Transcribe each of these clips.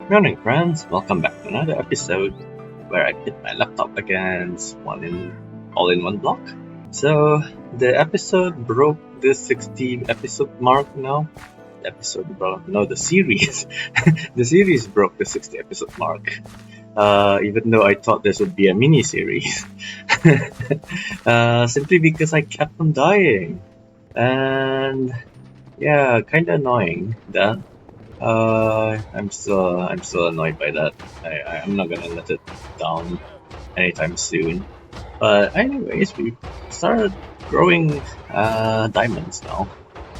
Morning, friends. Welcome back to another episode where I pit my laptop against all in one block. So the episode broke the 60 episode mark now. The episode broke, no, the series. The series broke the 60 episode mark. Even though I thought this would be a mini series, simply because I kept on dying, and yeah, kind of annoying that. I'm still annoyed by that. I'm not gonna let it down anytime soon. But anyways, we started growing diamonds now,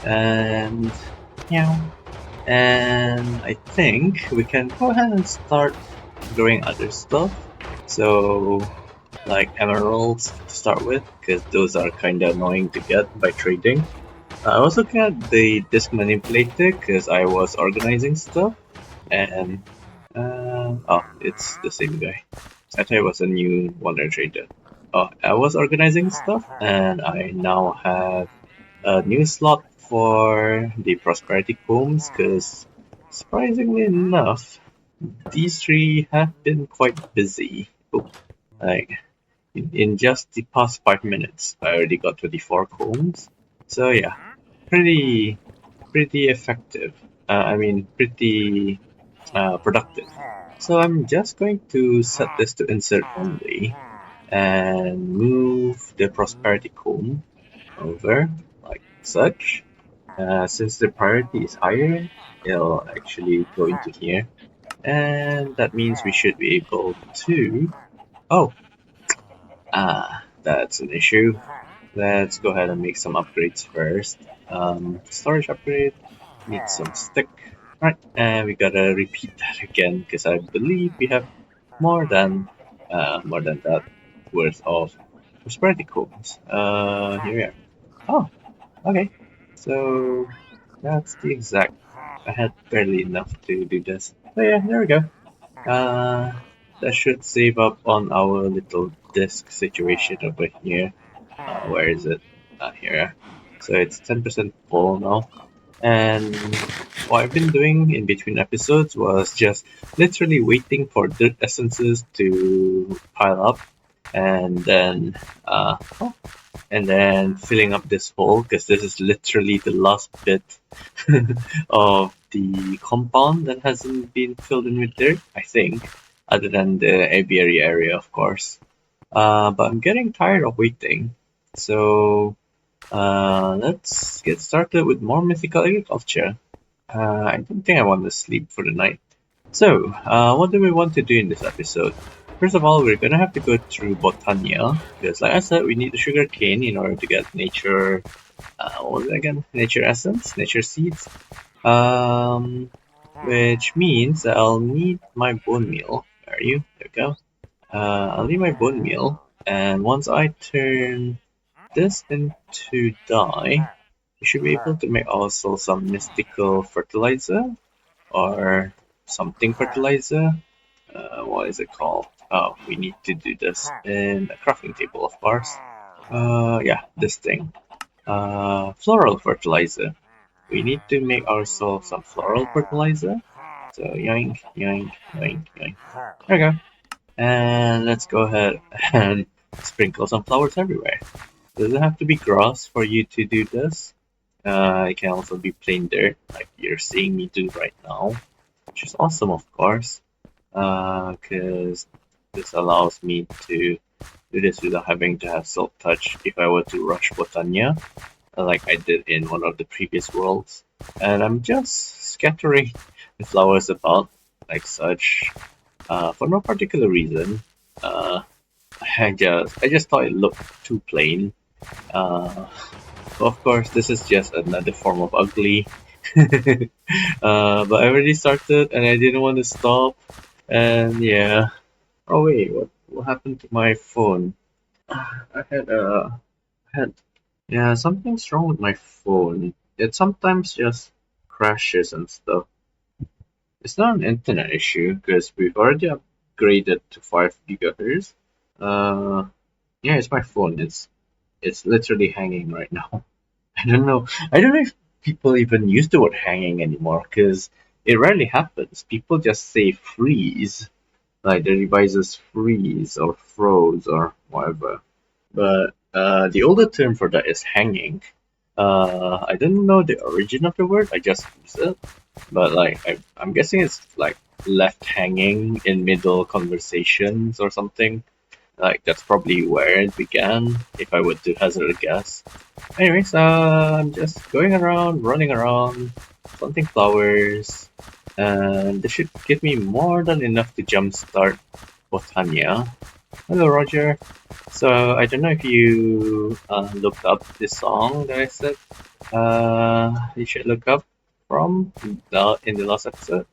and yeah, and I think we can go ahead and start growing other stuff. So like emeralds to start with, because those are kind of annoying to get by trading. I was looking at the disk manipulator because I was organizing stuff and oh, it's the same guy. I thought it was a new Wonder Trader. Oh, I was organizing stuff, and I now have a new slot for the Prosperity Combs. Because surprisingly enough, these three have been quite busy. Oh, like in just the past 5 minutes, I already got 24 combs. So yeah, pretty pretty effective. Pretty productive. So I'm just going to set this to insert only and move the prosperity comb over like such. Since the priority is higher, it'll actually go into here. And that means we should be able to... Oh, that's an issue. Let's go ahead and make some upgrades first. Storage upgrade, need some stick. Right, and we gotta repeat that again because I believe we have more than that worth of prosperity coins. Here we are. Oh, okay. So that's the exact. I had barely enough to do this. So yeah, there we go. Uh, that should save up on our little disk situation over here. Where is it? Here. So it's 10% full now. And what I've been doing in between episodes was just literally waiting for dirt essences to pile up and then oh, and then filling up this hole because this is literally the last bit of the compound that hasn't been filled in with dirt, I think, other than the aviary area, of course. But I'm getting tired of waiting, so let's get started with more mythical agriculture. I don't think I want to sleep for the night. So, what do we want to do in this episode? First of all, we're gonna have to go through Botania, because like I said, we need the sugar cane in order to get nature, what was it again? Nature essence, nature seeds. Um, which means that I'll need my bone meal. Where are you? There we go. I'll need my bone meal, and once I turn this into dye, we should be able to make also some mystical fertilizer or something fertilizer. What is it called? Oh, we need to do this in a crafting table, of course. Yeah, this thing. Floral fertilizer. We need to make ourselves some floral fertilizer. So yoink, yoink, yoink, yoink. There we go. And let's go ahead and sprinkle some flowers everywhere. Doesn't have to be grass for you to do this. It can also be plain dirt, like you're seeing me do right now, which is awesome, of course, because this allows me to do this without having to have Silk Touch if I were to rush Botania, like I did in one of the previous worlds. And I'm just scattering the flowers about, like such, for no particular reason. Uh, I just thought it looked too plain. Uh, of course, this is just another form of ugly. But I already started and I didn't want to stop. And yeah. Oh wait, what happened to my phone? I had yeah, something's wrong with my phone. It sometimes just crashes and stuff. It's not an internet issue because we've already upgraded to 5 GHz. Uh, yeah, it's my phone. It's literally hanging right now. I don't know. I don't know if people even use the word hanging anymore because it rarely happens. People just say freeze, like the devices freeze or froze or whatever. But the older term for that is hanging. I didn't know the origin of the word. I just use it. But like I'm guessing it's like left hanging in middle conversations or something. Like that's probably where it began, if I were to hazard a guess. Anyways, I'm just going around, running around, planting flowers, and this should give me more than enough to jumpstart Botania. Hello, Roger. So I don't know if you looked up this song that I said you should look up from in the last episode,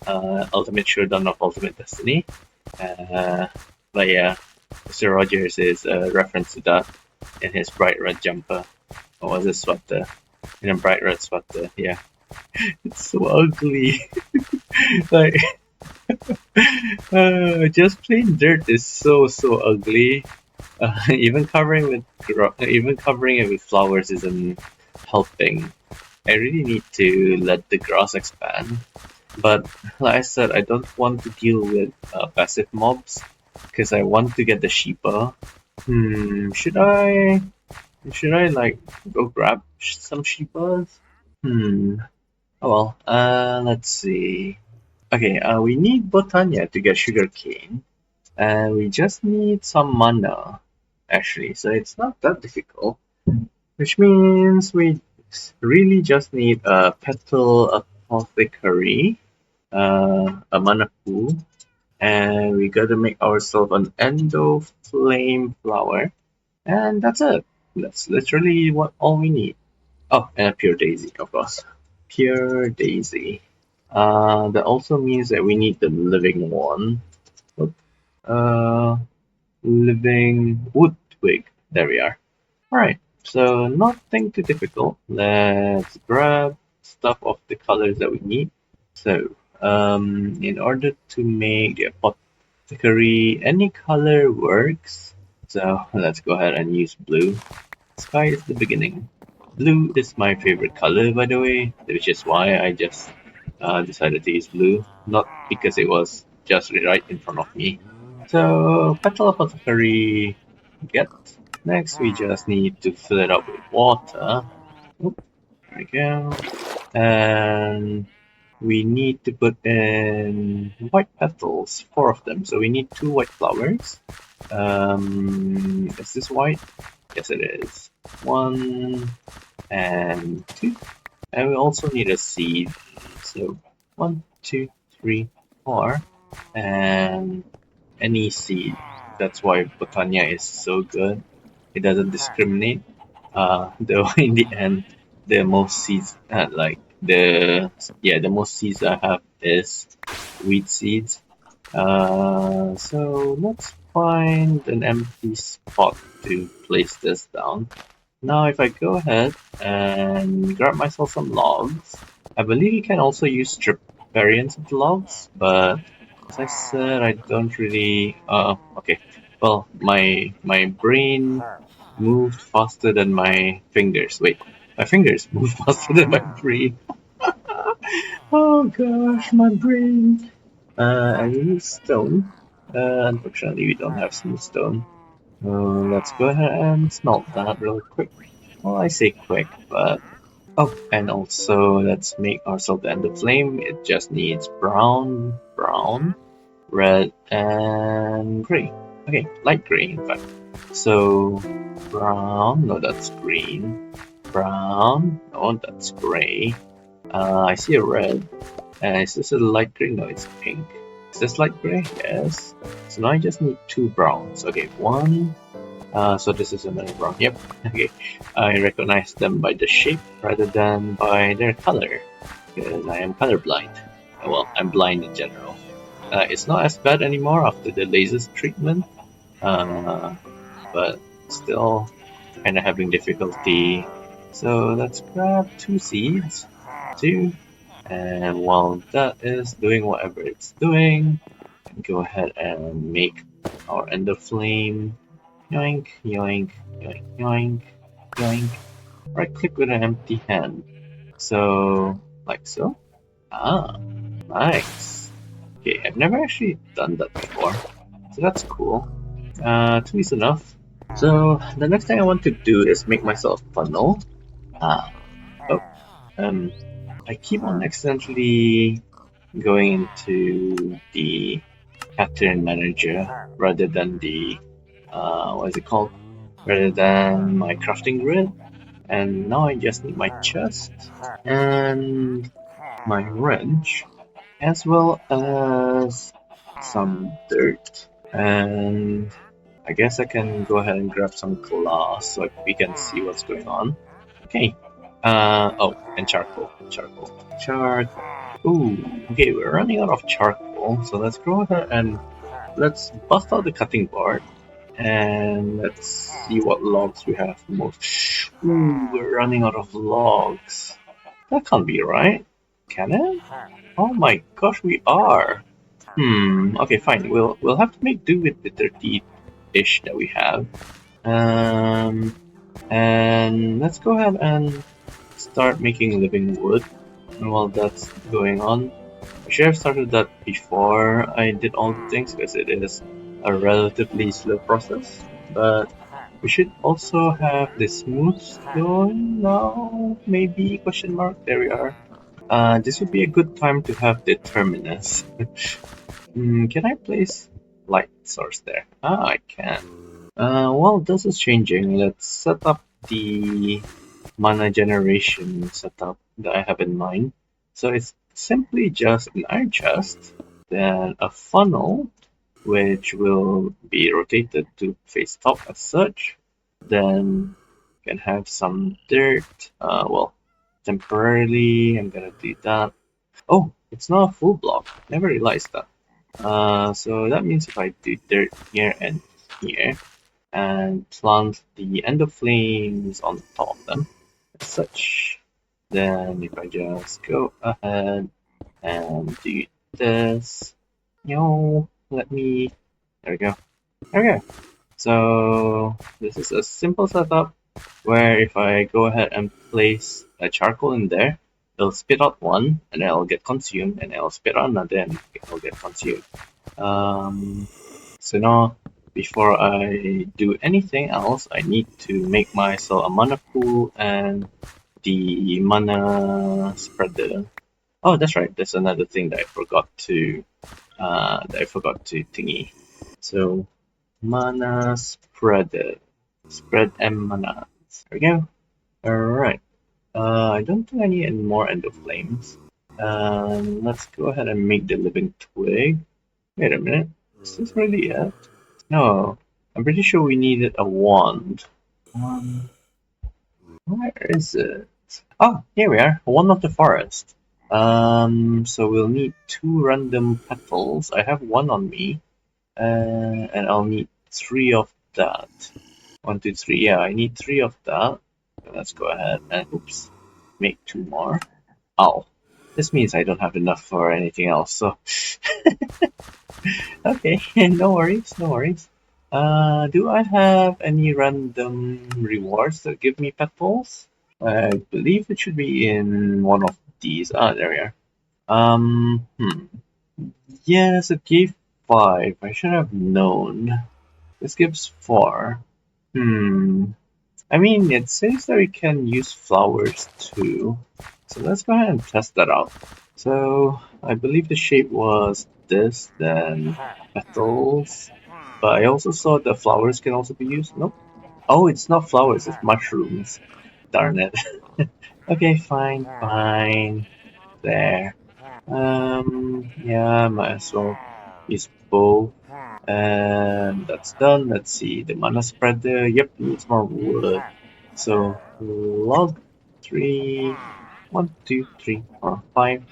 Ultimate Showdown of Ultimate Destiny. Uh, but yeah, Mr. Rogers is a reference to that in his bright red jumper. Or was it sweater? In a bright red sweater, yeah. It's so ugly. Like, just plain dirt is so ugly. Even covering it with flowers isn't helping. I really need to let the grass expand. But like I said, I don't want to deal with passive mobs because I want to get the Sheepa. Should I? Should I like go grab some Sheepas? Hmm. Oh well. Let's see. Okay. We need Botania to get sugarcane, and we just need some mana, actually. So it's not that difficult. Which means we really just need a petal apothecary, a mana pool, and we gotta make ourselves an endo flame flower, and that's it. That's literally what all we need. Oh, and a pure daisy, of course. Pure daisy. That also means that we need the living one. Oop. Uh, living wood twig. There we are. Alright, so nothing too difficult. Let's grab stuff of the colors that we need. So, in order to make the apothecary, any color works. So let's go ahead and use blue. Sky is the beginning. Blue is my favorite color, by the way, which is why I just decided to use blue, not because it was just right in front of me. So, petal apothecary, get. Next, we just need to fill it up with water. Oop, there we go. And we need to put in white petals, 4 of them. So we need 2 white flowers. Is this white? Yes, it is. 1 and 2. And we also need a seed. So 1, 2, 3, 4. And any seed. That's why Botania is so good. It doesn't discriminate. Though in the end, the most seeds, the most seeds I have is wheat seeds. So let's find an empty spot to place this down. Now, if I go ahead and grab myself some logs, I believe you can also use strip variants of the logs, but as I said, I don't really. Okay. Well, my brain moved faster than my fingers. Wait, my fingers moved faster than my brain. Oh gosh, my brain. I need stone. Unfortunately, we don't have smooth stone. Let's go ahead and smelt that real quick. Well, I say quick, but oh, and also let's make ourselves the end of flame. It just needs brown, red, and gray. Okay, light gray, in fact. So brown, no, that's green. Brown, no, that's gray. I see a red. Is this a light gray? No, it's pink. Is this light gray? Yes. So now I just need 2 browns. Okay, one. So this is another brown. Yep. Okay. I recognize them by the shape rather than by their color because I am colorblind. Well, I'm blind in general. It's not as bad anymore after the lasers treatment, uh, but still kind of having difficulty. So let's grab 2 seeds, 2, and while that is doing whatever it's doing, go ahead and make our ender flame. Yoink, yoink, yoink, yoink, yoink. Right click with an empty hand. So, like so. Ah. Nice. Okay, I've never actually done that before, so that's cool. Two is enough. So the next thing I want to do is make myself a funnel. Ah, oh, um, I keep on accidentally going into the pattern manager rather than the what is it called? Rather than my crafting grid. And now I just need my chest and my wrench, as well as some dirt. And I guess I can go ahead and grab some glass so we can see what's going on. Okay. Oh, and charcoal. Charcoal. Ooh, okay, we're running out of charcoal, so let's go ahead and let's bust out the cutting board and let's see what logs we have most. Ooh, we're running out of logs. That can't be right, can it? Oh my gosh, we are. Okay, fine. We'll have to make do with the 30-ish that we have. Um, and let's go ahead and start making living wood. And while that's going on, I should have started that before I did all the things because it is a relatively slow process. But we should also have the smooth stone now, maybe? Question mark. There we are. This would be a good time to have the terminus. Can I place light source there? Ah, I can. While this is changing, let's set up the mana generation setup that I have in mind. So it's simply just an iron chest, then a funnel, which will be rotated to face top as such. Then can have some dirt. Well, temporarily, I'm gonna do that. Oh, it's not a full block. Never realized that. So that means if I do dirt here and here, and plant the ender flames on top of them, as such, then if I just go ahead and do this, let me, there we go, there we go. So this is a simple setup where if I go ahead and place a charcoal in there, it'll spit out one and then it'll get consumed and it'll spit out another and it'll get consumed. So now before I do anything else, I need to make myself a mana pool and the mana spreader. Oh, that's right. That's another thing that I forgot to thingy. So mana spreader, spread and mana. There we go. All right. I don't think I need any more ender flames. Let's go ahead and make the living twig. Wait a minute. Is this really it? No. I'm pretty sure we needed a wand. Where is it? Oh, here we are. A wand of the forest. So we'll need 2 random petals. I have 1 on me. And I'll need 3 of that. 1, 2, 3. Yeah, I need 3 of that. So let's go ahead and oops, make 2 more. Oh, this means I don't have enough for anything else. So okay, no worries, no worries. Do I have any random rewards that give me petals? I believe it should be in one of these. Ah, there we are. Yes, it gave 5. I should have known. This gives 4. I mean, it says that we can use flowers too. So let's go ahead and test that out. So I believe the shape was this, then petals. But I also saw the flowers can also be used. Nope. Oh, it's not flowers, it's mushrooms. Darn it. Okay, fine, fine. There. Yeah, might as well use both. And that's done. Let's see, the mana spreader. Yep, needs more wood. So log 3, 1, 2, 3, 4, 5.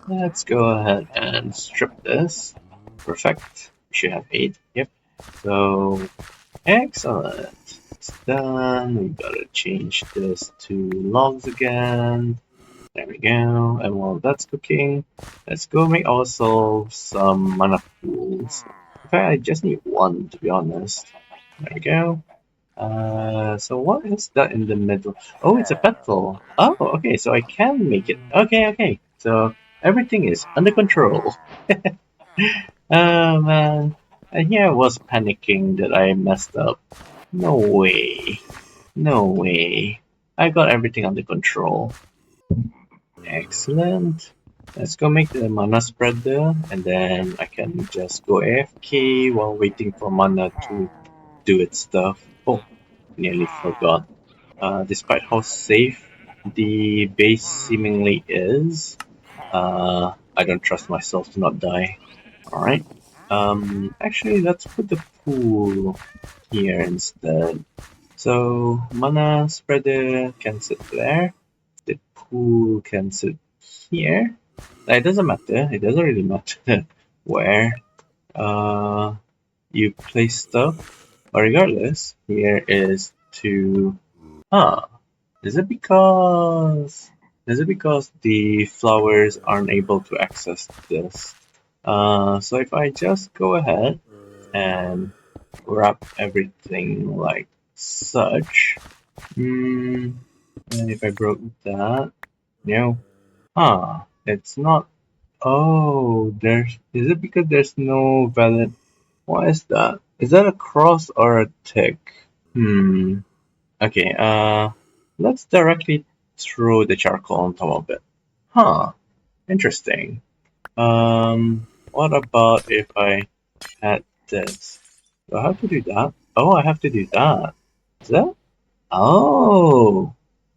Let's go ahead and strip this. Perfect. We should have 8. Yep. So excellent. It's done. We gotta change this to logs again. There we go. And while that's cooking, let's go make ourselves some mana pools. In fact, I just need 1 to be honest. There we go. So what is that in the middle? Oh, it's a petal. Oh, okay, so I can make it. Okay, okay. So Everything is under control. Oh man. And here I was panicking that I messed up. No way. No way. I got everything under control. Excellent. Let's go make the mana spreader and then I can just go AFK while waiting for mana to do its stuff. Oh, nearly forgot. Despite how safe the base seemingly is, I don't trust myself to not die. Alright. Actually, let's put the pool here instead. So, mana spreader can sit there. The pool can sit here. It doesn't matter. It doesn't really matter where you place stuff. But regardless, here is to... Huh. Is it because... Is it because the flowers aren't able to access this? So if I just go ahead and wrap everything like such. And if I broke that, no. It's not. Oh, there's. Is it because there's no valid? What is that? Is that a cross or a tick? Hmm. Okay. Let's directly throw the charcoal on top of it. Huh. Interesting. What about if I had this? Do I have to do that? Oh, I have to do that. Is that? Oh,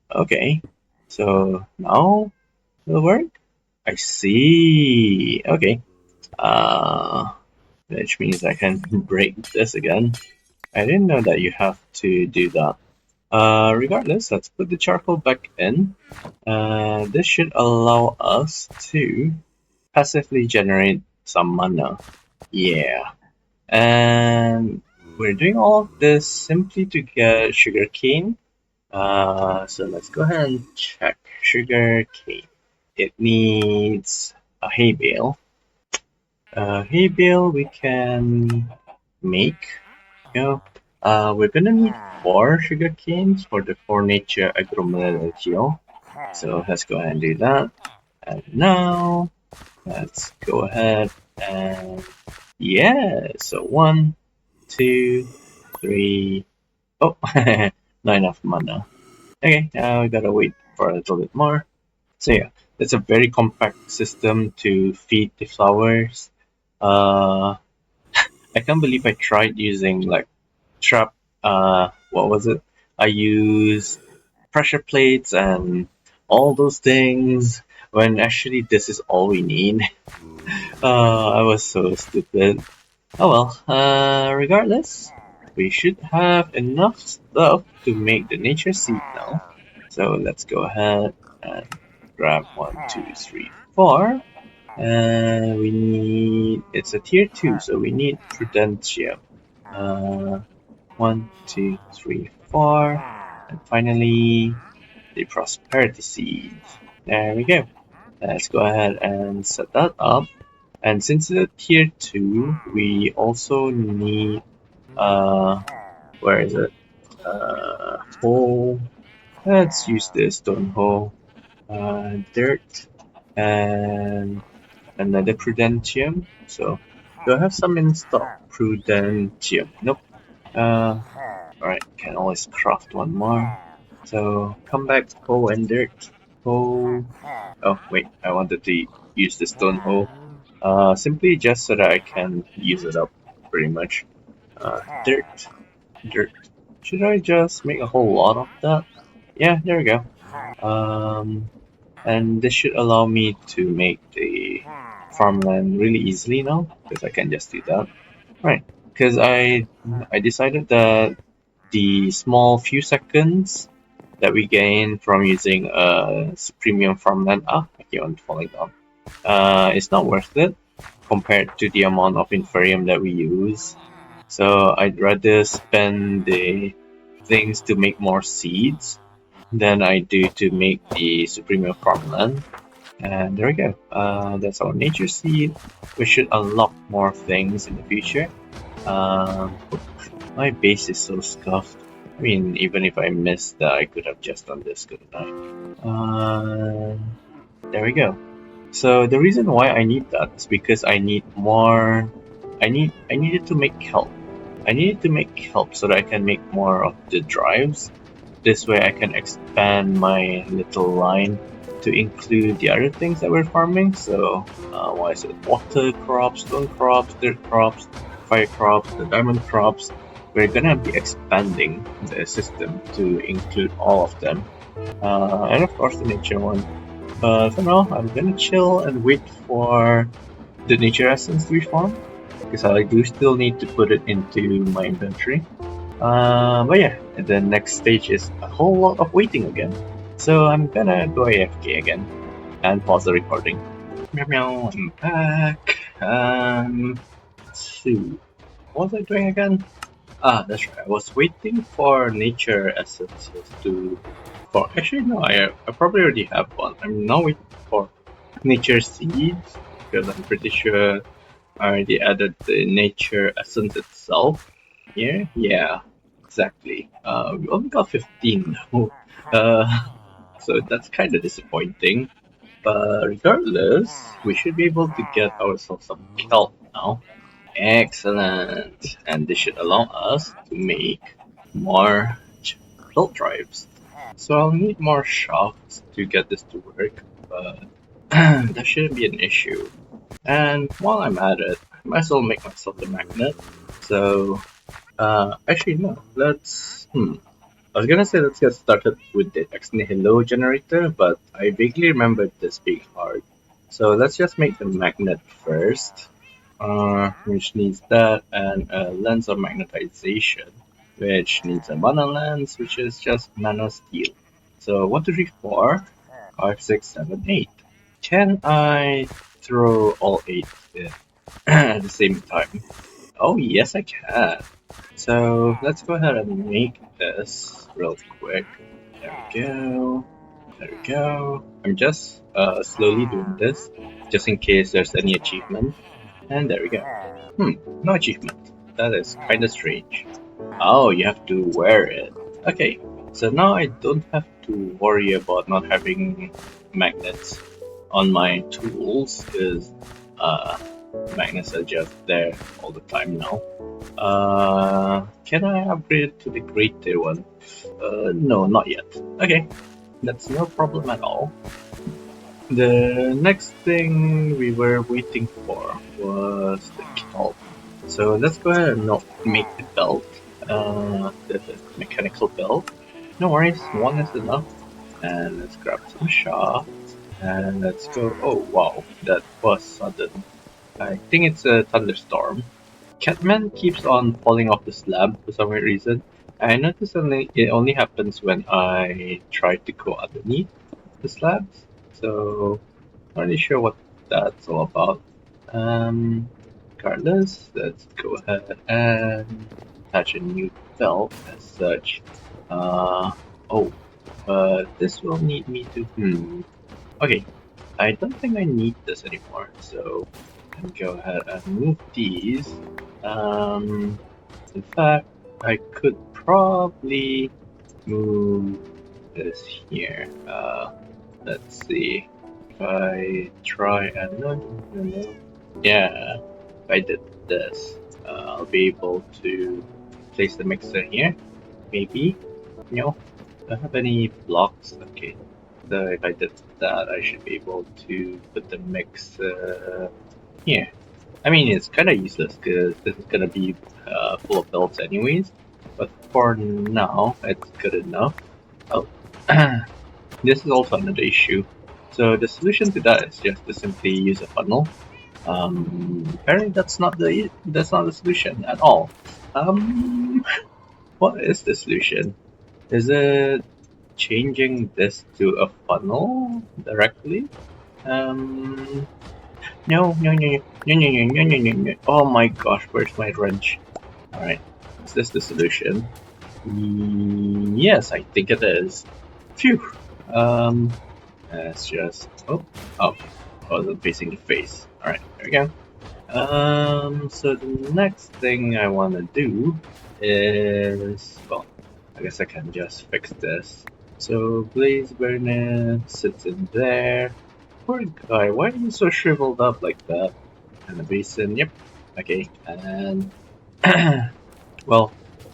okay. So now it'll work? I see. Okay. Uh, which means I can break this again. I didn't know that you have to do that. Regardless, let's put the charcoal back in. This should allow us to passively generate some mana. Yeah. And we're doing all of this simply to get sugarcane. So let's go ahead and check sugarcane. It needs a hay bale. Hay bale we can make. You know, we're gonna need 4 sugarcanes for the 4 nature agromolecule. So let's go ahead and do that. And now let's go ahead and yeah. So 1, 2, 3. Oh, not enough mana. Okay, we gotta wait for a little bit more. So yeah, it's a very compact system to feed the flowers. Uh, I can't believe I tried using like trap. What was it? I used pressure plates and all those things when actually this is all we need. I was so stupid. Oh well, regardless, we should have enough stuff to make the nature seed now. So let's go ahead and grab 1, 2, 3, 4. And we need, it's a tier 2, so we need Prudentium. 1, 2, 3, 4. And finally, the Prosperity Seed. There we go. Let's go ahead and set that up. And since it's a tier 2, we also need, where is it? Hole. Let's use the stone hole. Dirt. And another Prudentium. So, do I have some in stock? Prudentium. Nope. Alright, can always craft one more. So, come back, coal and dirt. Coal. Oh, wait, I wanted to use the stone hole. Simply just so that I can use it up, pretty much. Dirt. Dirt. Should I just make a whole lot of that? Yeah, there we go. And this should allow me to make the farmland really easily now, because I can just do that. Right, because I decided that the small few seconds that we gain from using a premium farmland, I keep on falling down, it's not worth it compared to the amount of inferium that we use. So I'd rather spend the things to make more seeds than I do to make the Supreme Farmland. And there we go. That's our nature seed. We should unlock more things in the future. My base is so scuffed. I mean, even if I missed that, I could have just done this, couldn't I? There we go. So the reason why I need that is because I need more. I needed to make help. I needed to make help so that I can make more of the drives. This way I can expand my little line to include the other things that we're farming. So, what is it? Water crops, stone crops, dirt crops, fire crops, the diamond crops. We're gonna be expanding the system to include all of them. And of course the nature one. But for now, I'm gonna chill and wait for the nature essence to be formed. Because I do still need to put it into my inventory. But yeah, the next stage is a whole lot of waiting again. So I'm gonna go AFK again and pause the recording. Meow meow, I'm back. Let's see. What was I doing again? Ah, that's right. I was waiting for nature essences to. For actually, no, I probably already have one. I'm now waiting for nature seeds because I'm pretty sure I already added the nature essence itself. Yeah, exactly. We only got 15 though. So that's kind of disappointing. But regardless, we should be able to get ourselves some kelp now. Excellent. And this should allow us to make more belt drives. So I'll need more shafts to get this to work, but that shouldn't be an issue. And while I'm at it, I might as well make myself a magnet. So, actually no, I was gonna say let's get started with the ex nihilo generator, but I vaguely remembered this being hard. So let's just make the magnet first, which needs that, and a lens of magnetization, which needs a mana lens, which is just mana steel. So 1, 2, 3, 4, 5, 6, 7, 8. Can I throw all 8 in at the same time? Oh yes I can. So let's go ahead and make this real quick. There we go. There we go. I'm just slowly doing this, just in case there's any achievement. And there we go. No achievement. That is kinda strange. Oh, you have to wear it. Okay, so now I don't have to worry about not having magnets on my tools, because uh, magnets are just there all the time now. Can I upgrade to the greater one? No, not yet. Okay, that's no problem at all. The next thing we were waiting for was the kelp. So let's go ahead and not make the belt, the mechanical belt. No worries, one is enough. And let's grab some shaft, and let's go. Oh wow, that was sudden. I think it's a thunderstorm. Catman keeps on falling off the slab for some weird reason. I notice it only happens when I try to go underneath the slabs. So not really sure what that's all about. Regardless, let's go ahead and attach a new belt as such. Oh, but this will need me to. Okay, I don't think I need this anymore, so I can go ahead and move these. In fact, I could probably move this here. Let's see. If I try and no. Yeah, if I did this, I'll be able to place the mixer here. Maybe. No, don't have any blocks. Okay, so if I did that, I should be able to put the mixer here. I mean, it's kind of useless because this is gonna be full of belts anyways. But for now, it's good enough. Oh, this is also another issue. So the solution to that is just to simply use a funnel. Apparently that's not the solution at all. What is the solution? Is it changing this to a funnel directly? Um, no. Oh my gosh, where's my wrench? Alright, is this the solution? Yes, I think it is. Phew. Let's just. Oh, I wasn't facing the face. Alright, there we go. So the next thing I want to do is. Well, I guess I can just fix this. So Blaze Burner sits in there. poor guy, why are you so shriveled up like that? And the basin, yep. Okay, and well,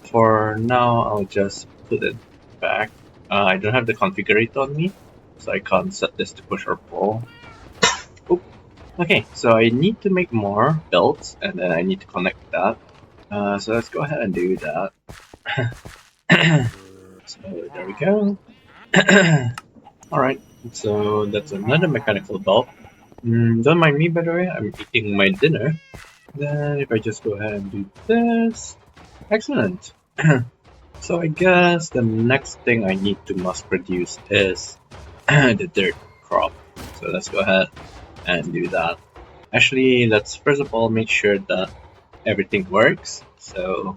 for now I'll just put it back. I don't have the configurator on me, so I can't set this to push or pull. Oop. Okay, so I need to make more belts, and then I need to connect that. So let's go ahead and do that. So there we go. Alright, so that's another mechanical belt. Don't mind me, by the way, I'm eating my dinner. Then if I just go ahead and do this, excellent. So I guess the next thing I need to mass produce is the dirt crop. So let's go ahead and do that. Actually, let's first of all make sure that everything works. So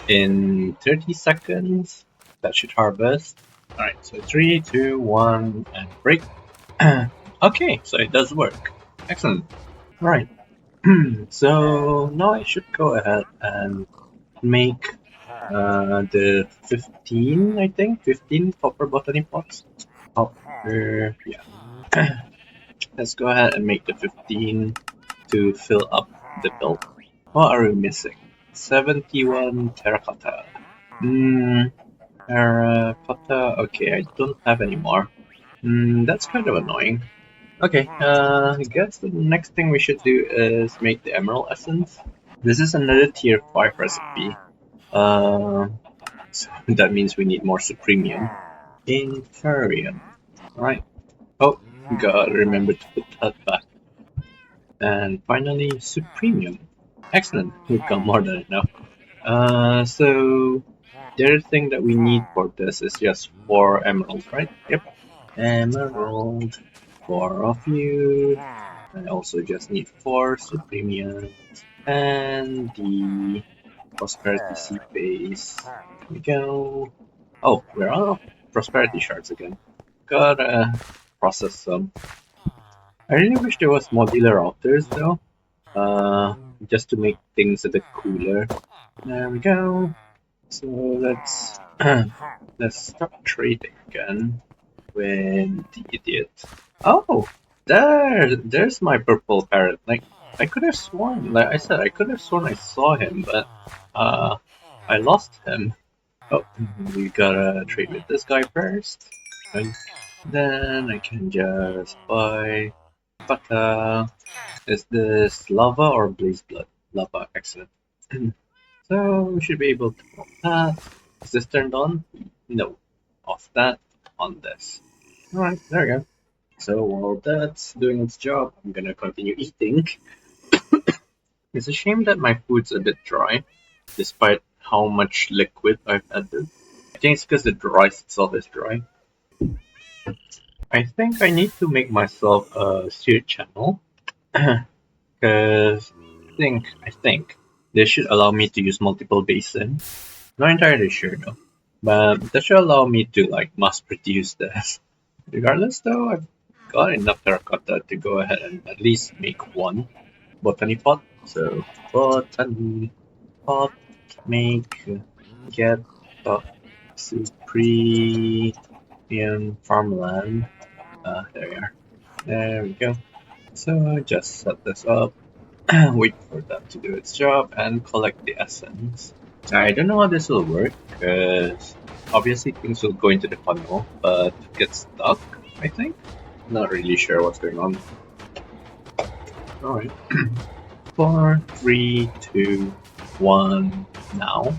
in 30 seconds, that should harvest. Alright, so 3, 2, 1, and break. Okay, so it does work. Excellent. Right. So now I should go ahead and make the 15, I think, 15 copper botany pots. Copper, yeah. Let's go ahead and make the 15 to fill up the build. What are we missing? 71 terracotta. Terracotta, okay, I don't have any more. That's kind of annoying. Okay, I guess the next thing we should do is make the emerald essence. This is another tier 5 recipe. So that means we need more supremium. Inferium. Right. Oh, gotta remember to put that back. And finally, supremium. Excellent, we've got more than enough. So the other thing that we need for this is just 4 emeralds, right? Yep. Emerald. 4 of you. I also just need 4 supremiums. And the prosperity seed base. There we go. Oh, we're out of prosperity shards again. Gotta process some. I really wish there was modular routers though. Just to make things a bit cooler. There we go. So let's let's start trading again with the idiot. Oh, there's my purple parrot. Like I could have sworn, like I said, I could have sworn I saw him, but I lost him. Oh, we gotta trade with this guy first. And then I can just buy butter. Is this lava or blaze blood? Lava, excellent. So we should be able to off that. Is this turned on? No. Off that, on this. Alright, there we go. So while that's doing its job, I'm gonna continue eating. It's a shame that my food's a bit dry, despite how much liquid I've added. I think it's because the rice itself is dry. I think I need to make myself a seared channel, because I think this should allow me to use multiple basins. Not entirely sure though, but that should allow me to like mass produce this. Regardless though, I've got enough terracotta to go ahead and at least make 1 botany pot. So botany pot, make, get supreme farmland. There we are. There we go. So just set this up, wait for that to do its job, and collect the essence. I don't know how this will work, because obviously things will go into the funnel, but get stuck, I think? Not really sure what's going on. Alright. 4, 3, 2, 1, now.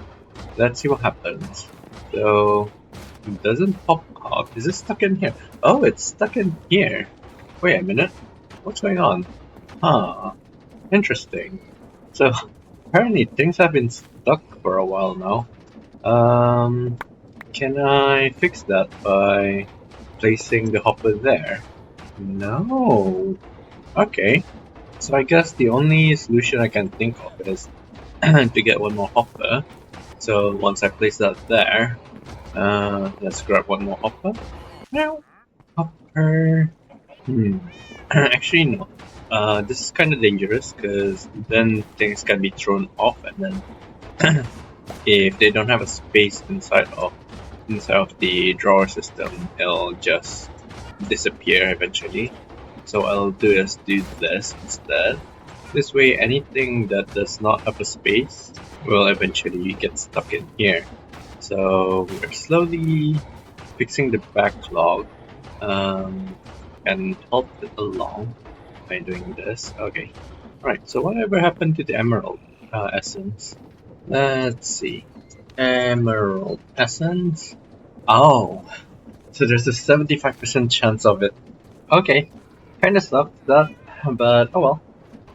Let's see what happens. So, it doesn't pop out. Is it stuck in here? Oh, it's stuck in here. Wait a minute. What's going on? Huh. Interesting. So, apparently things have been stuck for a while now. Can I fix that by placing the hopper there? No. Okay. So I guess the only solution I can think of is to get 1 more hopper. So once I place that there, let's grab 1 more hopper. Now, hopper. Actually, no. This is kind of dangerous because then things can be thrown off, and then if they don't have a space inside of the drawer system, it'll just disappear eventually. So I'll just do this instead. This way, anything that does not have a space will eventually get stuck in here. So we're slowly fixing the backlog and help it along by doing this. Okay. Right, so whatever happened to the emerald essence? Let's see. Emerald essence? Oh, so there's a 75% chance of it. Okay, kinda sucks that, but oh well.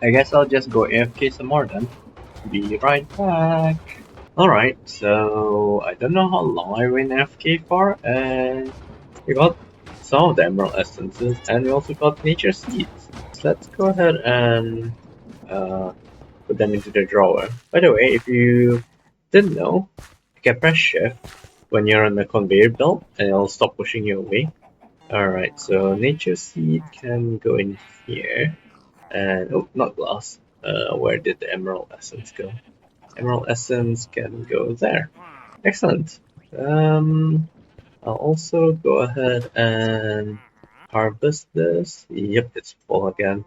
I guess I'll just go AFK some more then. Be right back. Alright, so I don't know how long I went AFK for, and we got some of the emerald essences, and we also got nature seeds. So let's go ahead and uh, put them into the drawer. By the way, if you didn't know, you can press shift when you're on the conveyor belt and it'll stop pushing you away. Alright, so nature seed can go in here. And oh, not glass. Where did the emerald essence go? Emerald essence can go there. Excellent. I'll also go ahead and harvest this. Yep, it's full again.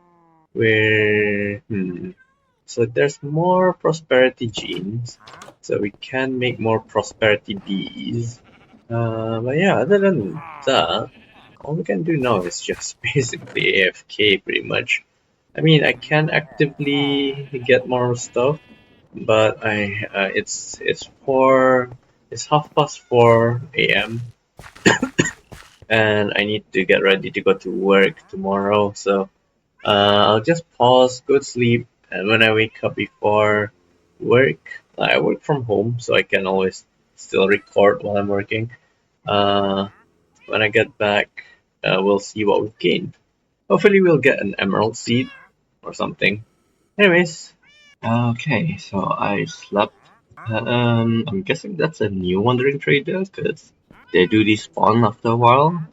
So there's more prosperity genes, so we can make more prosperity bees. But yeah, other than that, all we can do now is just basically AFK pretty much. I mean, I can actively get more stuff, but it's 4:30 a.m. and I need to get ready to go to work tomorrow. So I'll just pause, go to sleep, and when I wake up before work, I work from home, so I can always still record while I'm working. Uh, when I get back, we'll see what we've gained. Hopefully, we'll get an emerald seed or something. Anyways, okay, so I slept. I'm guessing that's a new wandering trader because they do despawn after a while.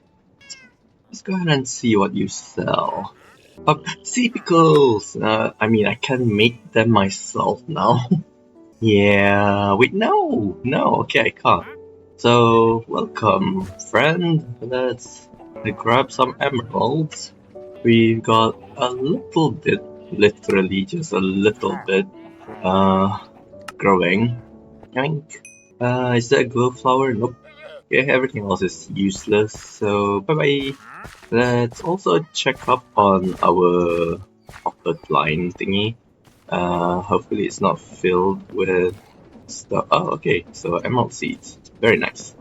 Let's go ahead and see what you sell. Sea pickles! I mean, I can make them myself now. Yeah, wait, no, okay, I can't. So, welcome, friend. Let's grab some emeralds. We've got a little bit, literally just a little bit, uh, growing. Yoink. Is that a glow flower? Nope. Yeah, everything else is useless, so bye-bye. Let's also check up on our output line thingy. Hopefully it's not filled with stuff. Oh, okay, so emerald seeds. Very nice.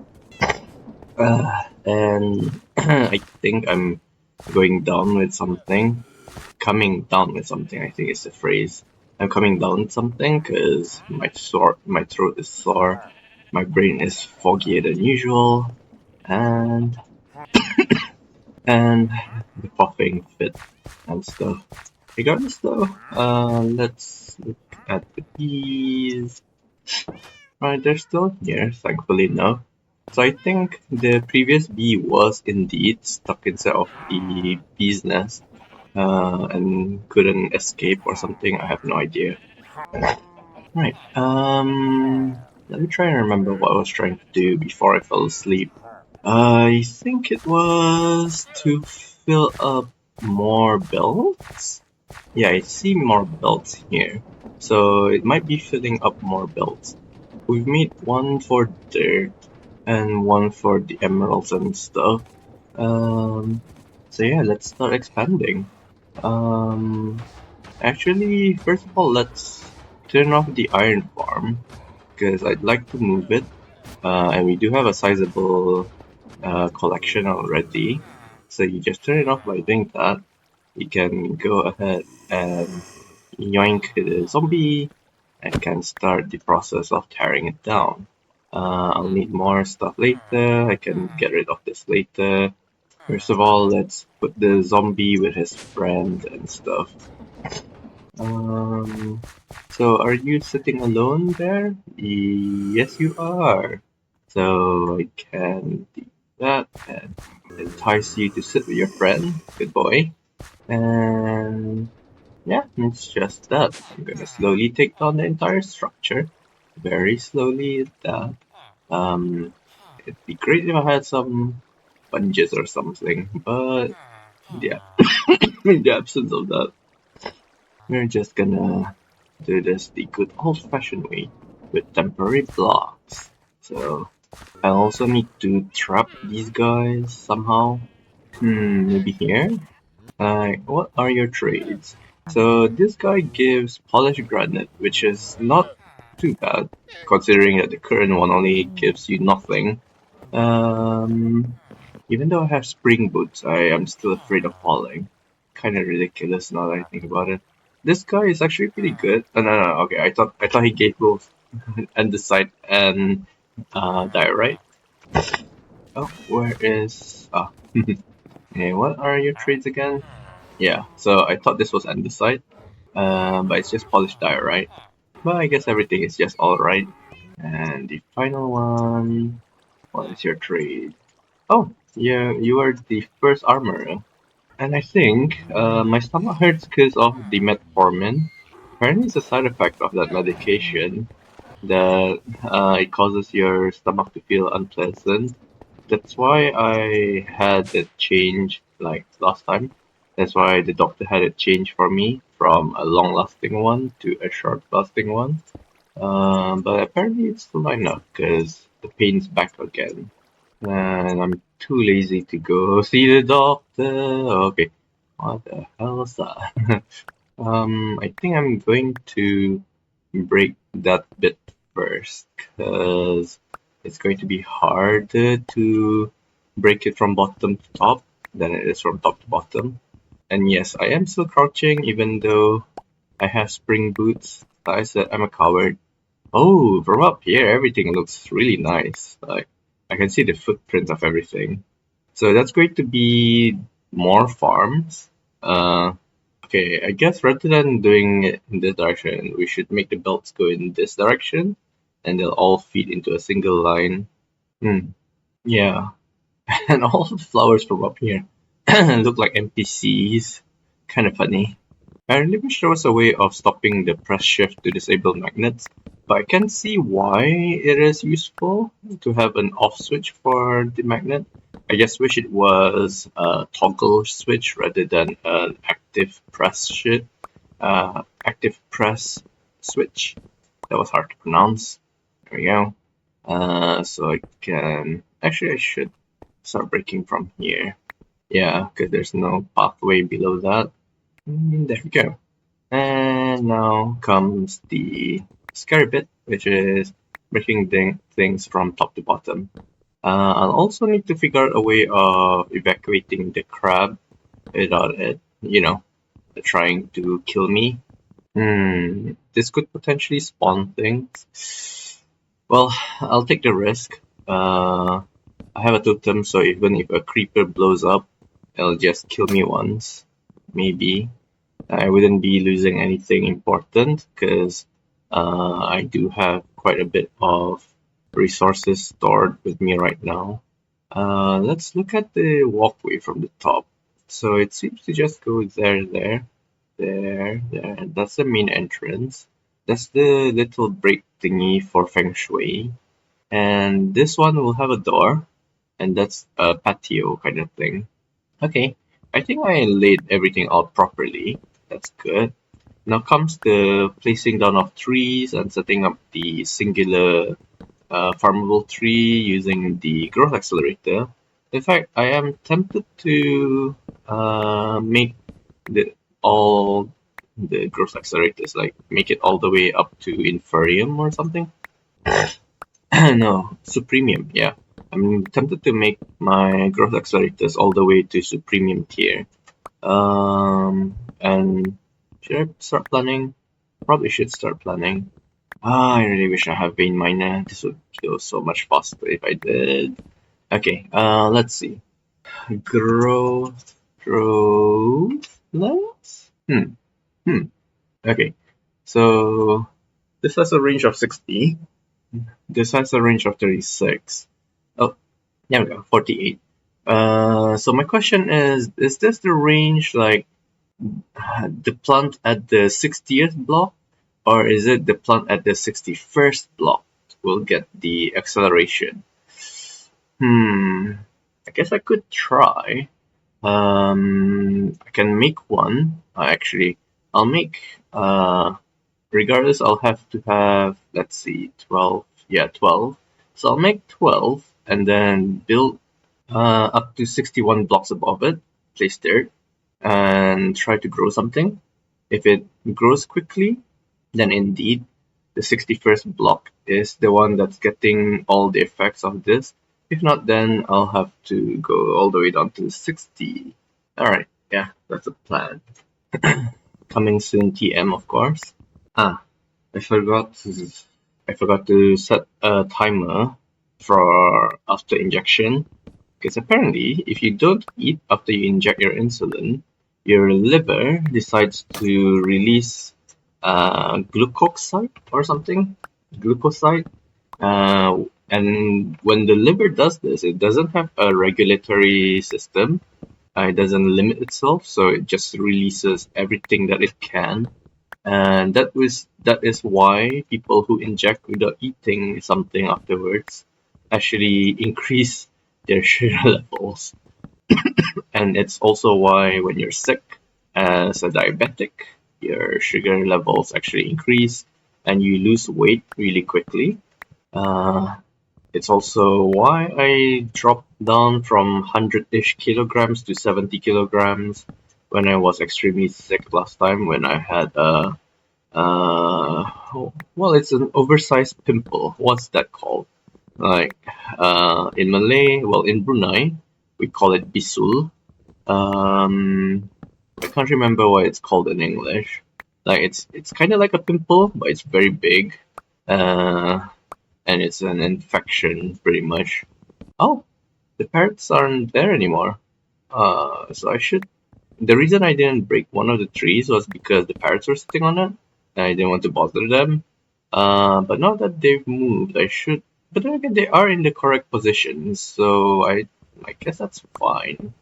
And I think I'm going down with something. Coming down with something, I think is the phrase. I'm coming down with something because my throat is sore, my brain is foggier than usual, and and the coughing fit and stuff. Regardless though, let's look at the bees. Right, they're still here, thankfully enough. So I think the previous bee was indeed stuck inside of the bee's nest and couldn't escape or something. I have no idea. Right. Let me try and remember what I was trying to do before I fell asleep. I think it was to fill up more belts. Yeah, I see more belts here. So it might be filling up more belts. We've made one for dirt and one for the emeralds and stuff. So yeah, let's start expanding. Um, Actually, first of all, let's turn off the iron farm because I'd like to move it. And we do have a sizable collection already. So you just turn it off by doing that. You can go ahead and yoink the zombie and can start the process of tearing it down. I'll need more stuff later. I can get rid of this later. First of all, let's put the zombie with his friend and stuff. Um, so are you sitting alone there? Yes, you are. So I can do that and entice you to sit with your friend. Good boy. And yeah, it's just that. I'm gonna slowly take down the entire structure. Very slowly at that. It'd be great if I had some sponges or something, but Yeah, in the absence of that, we're just gonna do this the good old-fashioned way with temporary blocks. So I also need to trap these guys somehow. Maybe here? What are your trades? So this guy gives polished granite, which is not too bad, considering that the current one only gives you nothing. Um, Even though I have spring boots, I am still afraid of falling. Kind of ridiculous now that I think about it. This guy is actually pretty good. No, okay. I thought he gave both andesite and diorite. Oh, where is? Ah, okay. What are your trades again? Yeah. So I thought this was andesite, but it's just polished diorite. But I guess everything is just all right. And the final one. What is your trade? Oh, yeah, you are the first armorer. And I think my stomach hurts because of the metformin. Apparently, it's a side effect of that medication that it causes your stomach to feel unpleasant. That's why I had it change like last time. That's why the doctor had it change for me from a long-lasting one to a short-lasting one. But apparently it's still not enough because the pain's back again. And I'm too lazy to go see the doctor. Okay, what the hell is that? I think I'm going to break that bit first, because it's going to be harder to break it from bottom to top than it is from top to bottom. And yes, I am still crouching even though I have spring boots. Like I said, I'm a coward. Oh, from up here, everything looks really nice. Like, I can see the footprint of everything. So that's going to be more farms. Okay, I guess rather than doing it in this direction, we should make the belts go in this direction, and they'll all feed into a single line. Hmm, yeah. And all the flowers from up here look like NPCs. Kind of funny. I really wish there was a way of stopping the press shift to disable magnets, but I can see why it is useful to have an off switch for the magnet. I just wish it was a toggle switch rather than an active press switch. That was hard to pronounce. There we go. So I can actually I should start breaking from here. Yeah, because there's no pathway below that. There we go. And now comes the scary bit, which is breaking things from top to bottom. I'll also need to figure out a way of evacuating the crab without it, trying to kill me. This could potentially spawn things. Well, I'll take the risk. I have a totem, so even if a creeper blows up, it'll just kill me once. Maybe. I wouldn't be losing anything important because I do have quite a bit of resources stored with me right now. Let's look at the walkway from the top. So it seems to just go there. That's the main entrance. That's the little break thingy for feng shui. And this one will have a door, and that's a patio kind of thing. Okay, I think I laid everything out properly. That's good. Now comes the placing down of trees and setting up the singular farmable tree using the growth accelerator. In fact, I am tempted to make the all the growth accelerators, like make it all the way up to inferium or something. No, supremium. Yeah, I'm tempted to make my growth accelerators all the way to supremium tier. And should I start planning? Probably should start planning. I really wish I have Vein Miner. This would go so much faster if I did. Okay, let's see. Growth levels? Okay, so this has a range of 60. This has a range of 36. Oh, there we go, 48. So my question is this the range like the plant at the 60th block, or is it the plant at the 61st block will get the acceleration? I guess I could try. I can make one. Actually, I'll make regardless. I'll have to have, let's see, 12. Yeah, 12. So I'll make 12 and then build up to 61 blocks above it. Place dirt and try to grow something. If it grows quickly, then indeed the 61st block is the one that's getting all the effects of this. If not, then I'll have to go all the way down to 60. Alright, yeah, that's a plan. Coming soon TM, of course. Ah, I forgot to set a timer for after injection. Because apparently, if you don't eat after you inject your insulin, your liver decides to release glucoside or something, glucoside. And when the liver does this, it doesn't have a regulatory system. It doesn't limit itself, so it just releases everything that it can. And that is why people who inject without eating something afterwards actually increase their sugar levels. And it's also why when you're sick as a diabetic, your sugar levels actually increase and you lose weight really quickly. Uh, it's also why I dropped down from 100-ish kilograms to 70 kilograms when I was extremely sick last time when I had well, it's an oversized pimple. What's that called? Like, in Malay, well, in Brunei, we call it bisul. I can't remember what it's called in English. Like, it's kind of like a pimple, but it's very big. Uh, and it's an infection, pretty much. Oh, the parrots aren't there anymore. So I should. The reason I didn't break one of the trees was because the parrots were sitting on it, and I didn't want to bother them. But now that they've moved, I should. But then again, they are in the correct position, so I guess that's fine.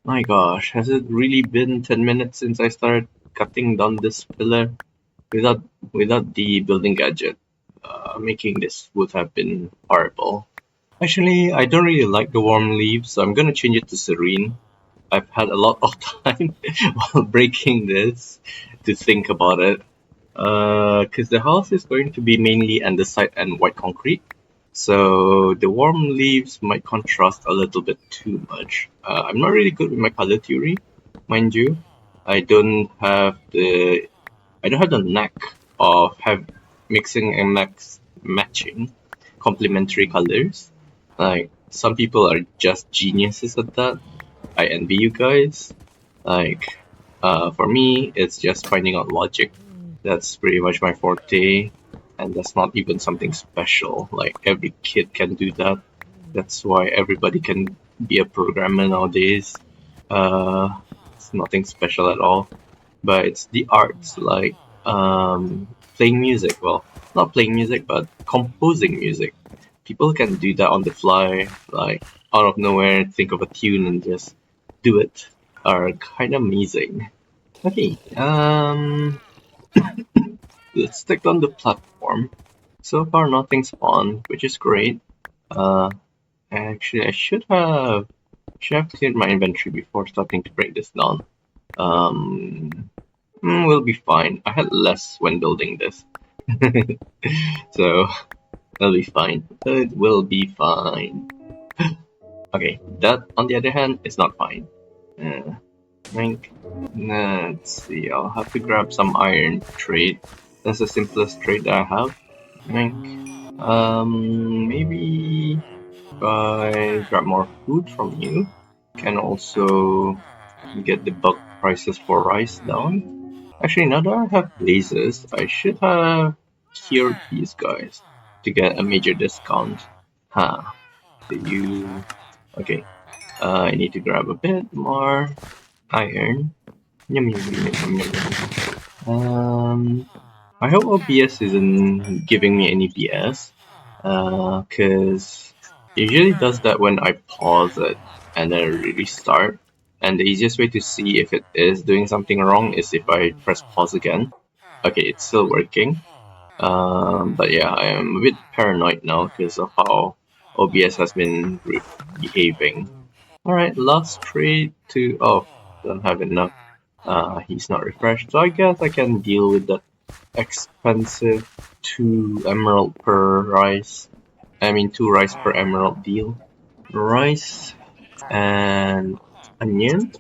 My gosh, has it really been 10 minutes since I started cutting down this pillar? Without without the building gadget, making this would have been horrible. Actually, I don't really like the warm leaves, so I'm gonna change it to serene. I've had a lot of time while breaking this to think about it. Because the house is going to be mainly andesite and white concrete, so the warm leaves might contrast a little bit too much. I'm not really good with my color theory, mind you. I don't have the I don't have the knack of have mixing and matching complementary colors. Like some people are just geniuses at that. I envy you guys. Like, for me, it's just finding out logic. That's pretty much my forte, and that's not even something special. Like, every kid can do that. That's why everybody can be a programmer nowadays. It's nothing special at all, but it's the arts, like playing music. Well, not playing music, but composing music. People can do that on the fly, like out of nowhere, think of a tune and just do it. Are kind of amazing. Okay, let's stick on the platform. So far, nothing spawned, which is great. Uh, actually, I should have cleared my inventory before starting to break this down. Um, we'll be fine. I had less when building this, so it'll be fine. It will be fine. Okay, that on the other hand is not fine. Uh, think, let's see. I'll have to grab some iron trade. That's the simplest trade that I have. Think, maybe if I grab more food from you, can also get the bulk prices for rice down. Actually, now that I have blazes, I should have cured these guys to get a major discount. Huh. Do you... Okay. I need to grab a bit more iron. Yum, yum, yum, yum, yum, yum. I hope OBS isn't giving me any BS. Cause it usually does that when I pause it and then restart. And the easiest way to see if it is doing something wrong is if I press pause again. Okay, it's still working. But yeah, I am a bit paranoid now because of how OBS has been behaving. Alright, last trade to... Oh, don't have enough. He's not refreshed, so I guess I can deal with that expensive 2 emerald per rice. I mean 2 rice per emerald deal. Rice and onion.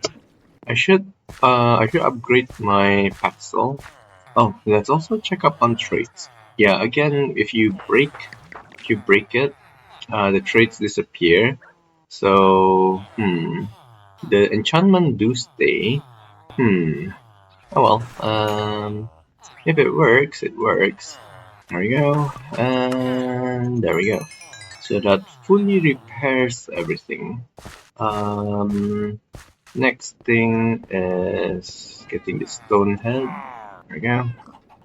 I should upgrade my Paxel. Oh, let's also check up on traits. Yeah, again, if you break it, the traits disappear. So, the enchantment do stay. Hmm. Oh well. If it works, it works. There we go, and there we go. So that fully repairs everything. Um, Next thing is getting the stone head. There we go.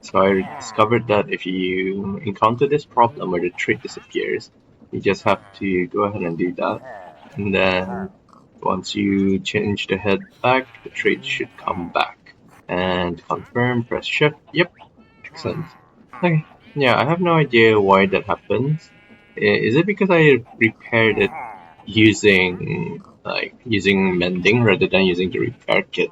So I discovered that if you encounter this problem where the trait disappears, you just have to go ahead and do that. And then once you change the head back, the trait should come back. And confirm, press shift. Yep, excellent. Okay, yeah, I have no idea why that happens. Is it because I repaired it using mending rather than using the repair kit?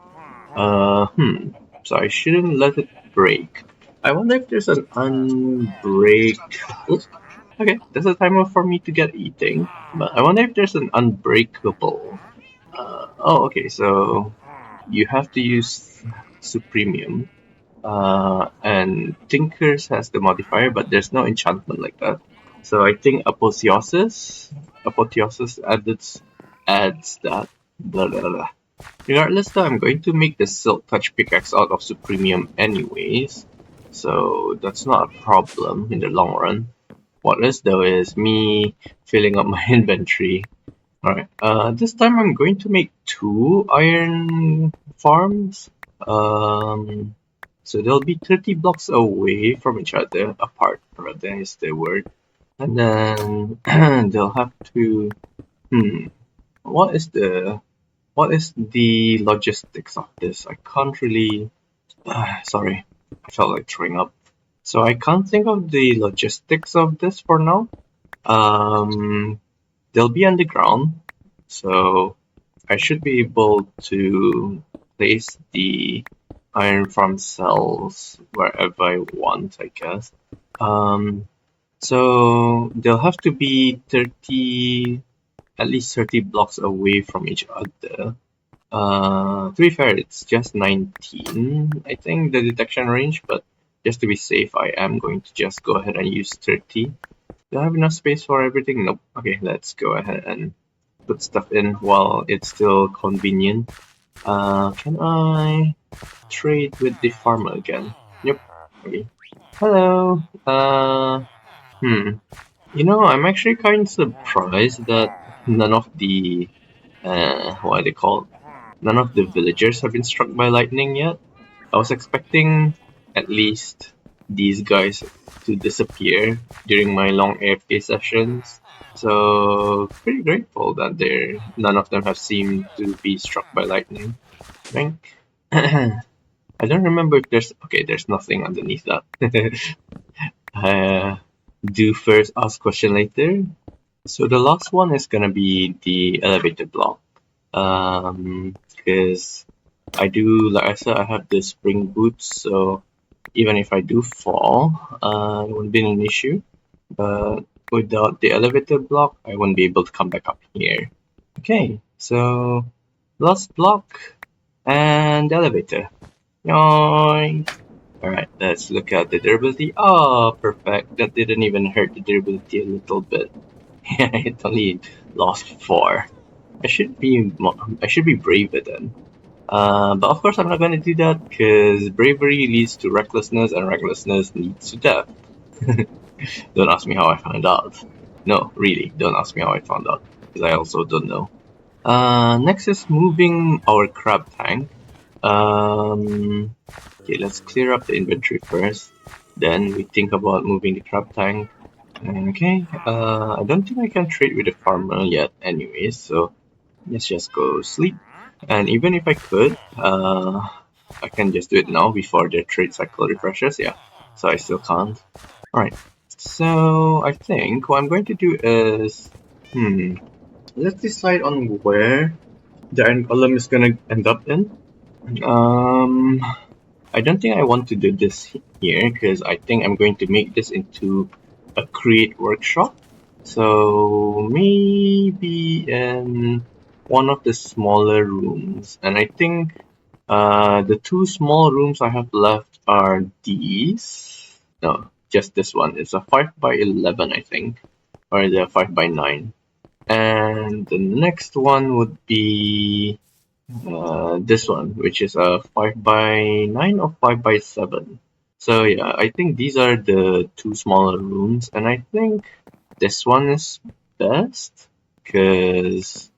So I shouldn't let it break. I wonder if there's an unbreak. Oops. Okay, there's a timer for me to get eating, but I wonder if there's an unbreakable. Oh, okay, so you have to use Supremium. And Tinkers has the modifier, but there's no enchantment like that. So I think Apotheosis adds that. Blah, blah, blah. Regardless, though, I'm going to make the Silk Touch pickaxe out of Supremium anyways, so that's not a problem in the long run. What is though is me filling up my inventory. Alright, this time I'm going to make 2 iron farms. So they'll be 30 blocks away from each other, apart rather is the word. And then they'll have to, what is the logistics of this? I can't really, sorry, I felt like throwing up. So I can't think of the logistics of this for now. They'll be underground, so I should be able to place the iron farm cells wherever I want, I guess. So they'll have to be at least 30 blocks away from each other. To be fair, it's just 19, I think, the detection range, but just to be safe, I am going to just go ahead and use 30. Do I have enough space for everything? Nope. Okay, let's go ahead and put stuff in while it's still convenient. Can I trade with the farmer again? Yep. Okay. Hello. I'm actually kind of surprised that none of the what are they called? None of the villagers have been struck by lightning yet. I was expecting at least these guys to disappear during my long AFK sessions. So pretty grateful that none of them have seemed to be struck by lightning. Right? I don't remember if there's nothing underneath that. Do first, ask question later. So the last one is gonna be the elevator block. Because like I said, I have the spring boots, so even if I do fall, it won't be an issue. But without the elevator block, I won't be able to come back up here. Okay, so last block and the elevator. Yoink! Alright, let's look at the durability. Oh, perfect. That didn't even hurt the durability a little bit. Yeah, it only lost 4. I should be braver then. But of course I'm not going to do that because bravery leads to recklessness and recklessness leads to death. Don't ask me how I found out. No, really, don't ask me how I found out because I also don't know. Next is moving our crab tank. Okay, let's clear up the inventory first. Then we think about moving the crab tank. Okay, I don't think I can trade with the farmer yet anyways, so let's just go sleep. And even if I could, I can just do it now before the trade cycle refreshes, yeah. So I still can't. Alright, so I think what I'm going to do is, let's decide on where the iron column is gonna end up in. Um, I don't think I want to do this here because I think I'm going to make this into a create workshop. So maybe in one of the smaller rooms. And I think the two small rooms I have left are these. No, just this one. It's a 5 by 11, I think, or the 5 by 9. And the next one would be this one, which is a 5 by 9 or 5 by 7. So yeah, I think these are the two smaller rooms, and I think this one is best because,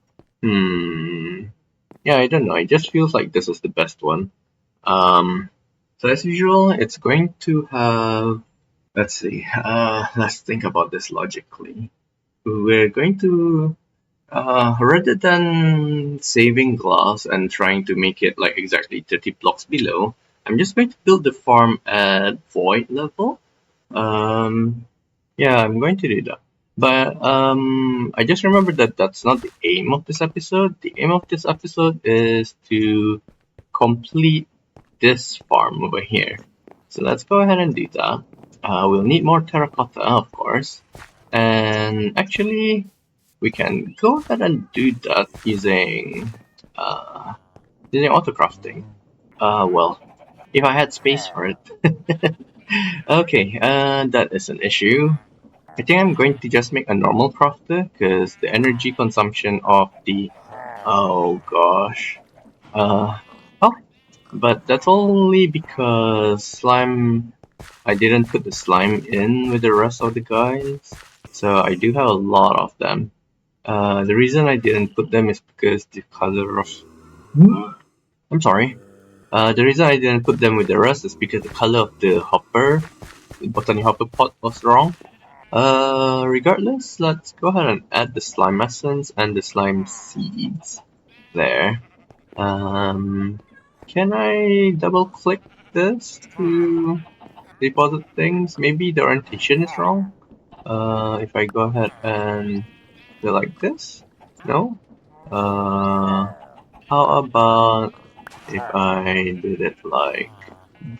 yeah, I don't know. It just feels like this is the best one. So as usual, it's going to have. Let's see. Let's think about this logically. We're going to rather than saving glass and trying to make it like exactly 30 blocks below, I'm just going to build the farm at void level. Um, yeah, I'm going to do that. But I just remembered that that's not the aim of this episode. The aim of this episode is to complete this farm over here. So let's go ahead and do that. We'll need more terracotta, of course. And actually, we can go ahead and do that uh, using auto crafting. Well, if I had space for it. Okay, that is an issue. I think I'm going to just make a normal crafter because the energy consumption of the oh gosh. Uh oh, but that's only because slime I didn't put the slime in with the rest of the guys. So I do have a lot of them. The reason I didn't put them is because the color of. I'm sorry. The reason I didn't put them with the rest is because the color of the hopper, the botany hopper pot was wrong. Regardless, let's go ahead and add the slime essence and the slime seeds there. Can I double click this to deposit things? Maybe the orientation is wrong. If I go ahead and do like this, no. How about if I did it like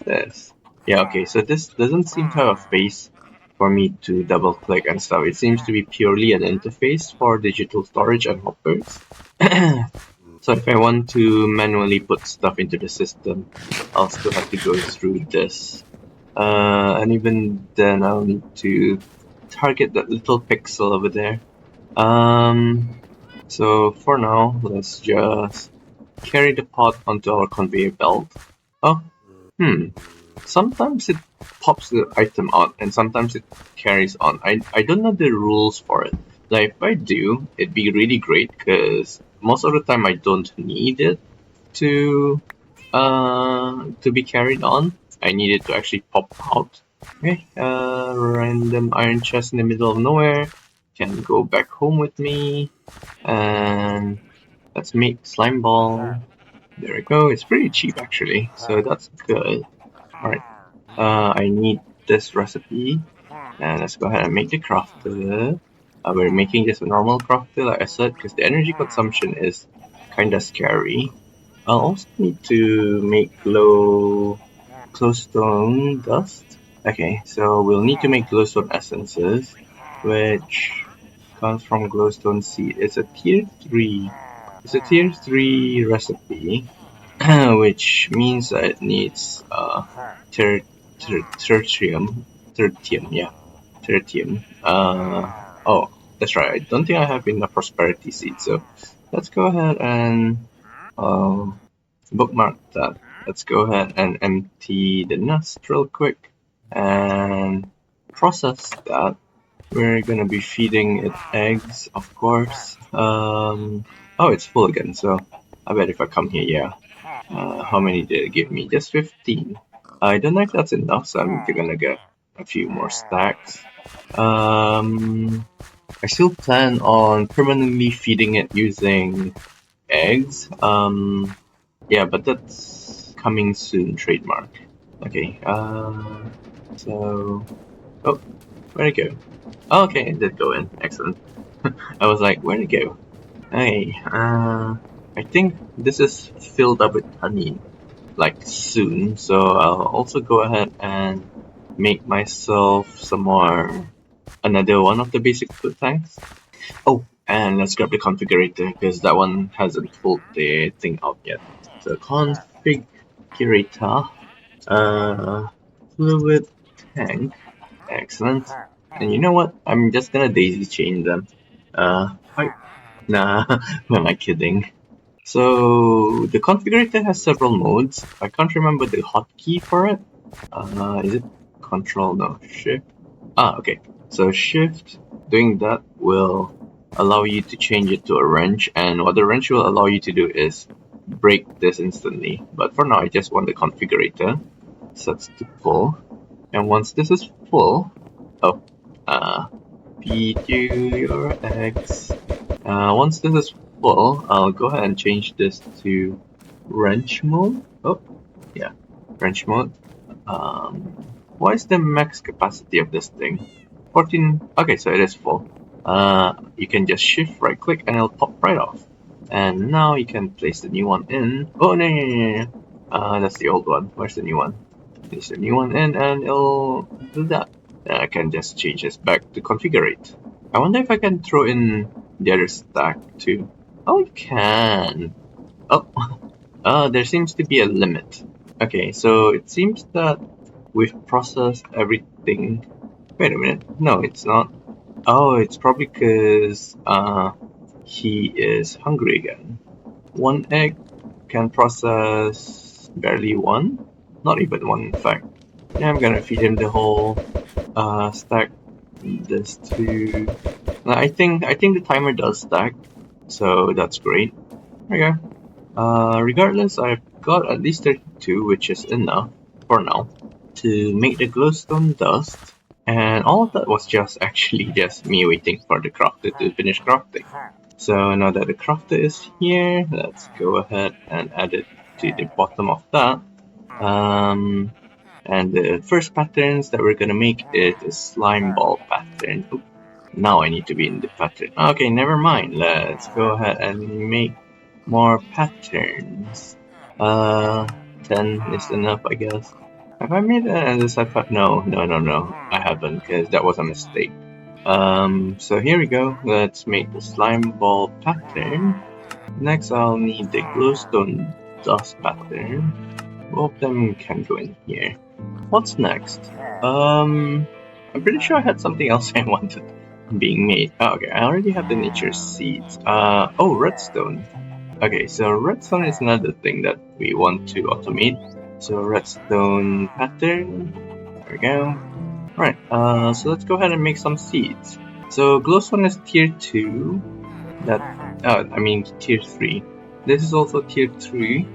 this? Yeah, okay, so this doesn't seem to have a face for me to double click and stuff. It seems to be purely an interface for digital storage and hoppers. So if I want to manually put stuff into the system, I'll still have to go through this. And even then I'll need to target that little pixel over there. So for now, let's just carry the pot onto our conveyor belt. Oh, sometimes it pops the item out and sometimes it carries on. I don't know the rules for it. Like if I do, it'd be really great because most of the time I don't need it to be carried on. I need it to actually pop out. Okay, random iron chest in the middle of nowhere. Can go back home with me. And let's make slime ball. There we go. It's pretty cheap actually, so that's good. Alright, I need this recipe. And let's go ahead and make the crafter. We're making just a normal crafter like I said, because the energy consumption is kinda scary. I'll also need to make glowstone dust. Okay, so we'll need to make glowstone essences, which comes from glowstone seed. It's a tier 3. It's a tier 3 recipe, which means that it needs tertium. Tertium, yeah. Tertium. Oh, that's right. I don't think I have enough prosperity seeds, so let's go ahead and bookmark that. Let's go ahead and empty the nest real quick and process that. We're gonna be feeding it eggs, of course. Oh, it's full again, so I bet if I come here, yeah. How many did it give me? Just 15. I don't know if that's enough, so I'm gonna get a few more stacks. I still plan on permanently feeding it using eggs. Yeah, but that's coming soon, trademark. Okay, so... Oh, where'd it go? Oh, okay, it did go in. Excellent. I was like, where'd it go? Hey, I think this is filled up with honey, like soon, so I'll also go ahead and make myself some more, another one of the basic food tanks. Oh, and let's grab the configurator because that one hasn't pulled the thing out yet. So configurator, uh, fluid tank, excellent. And you know what? I'm just gonna daisy chain them. Hi. Nah, who am I kidding? So the configurator has several modes. I can't remember the hotkey for it. Is it Control? No, Shift. Okay. So Shift, doing that will allow you to change it to a wrench, and what the wrench will allow you to do is break this instantly. But for now, I just want the configurator sets to full, and once this is full, oh, uh, P to your X. Once this is full, I'll go ahead and change this to wrench mode. Oh, yeah, wrench mode. Um, what is the max capacity of this thing? 14. Okay, so it is full. You can just shift right click and it'll pop right off. And now you can place the new one in. Oh, no, no, no, no, no. That's the old one. Where's the new one? Place the new one in and it'll do that. Then I can just change this back to configurate. I wonder if I can throw in the other stack too. Oh, you can. Oh, there seems to be a limit. Okay, so it seems that we've processed everything. Wait a minute. No, it's not. Oh, it's probably because he is hungry again. One egg can process barely one. Not even one, in fact. Yeah, I'm gonna feed him the whole stack. This two. I think the timer does stack, so that's great. There we go. Regardless, I've got at least 32, which is enough for now to make the glowstone dust. And all of that was just actually just me waiting for the crafter to finish crafting. So now that the crafter is here, let's go ahead and add it to the bottom of that. Um, and the first patterns that we're gonna make is a slime ball pattern. Oop, now I need to be in the pattern. Okay, never mind. Let's go ahead and make more patterns. Uh, 10 is enough, I guess. Have I made an side pattern? No, no, no, no. I haven't, because that was a mistake. So here we go. Let's make the slime ball pattern. Next, I'll need the glowstone dust pattern. Both of them can go in here. What's next? I'm pretty sure I had something else I wanted being made. Oh, okay, I already have the nature seeds. Oh, redstone. Okay, so redstone is another thing that we want to automate. So redstone pattern. There we go. Alright, so let's go ahead and make some seeds. So glowstone is tier 2. I mean tier 3. This is also tier 3.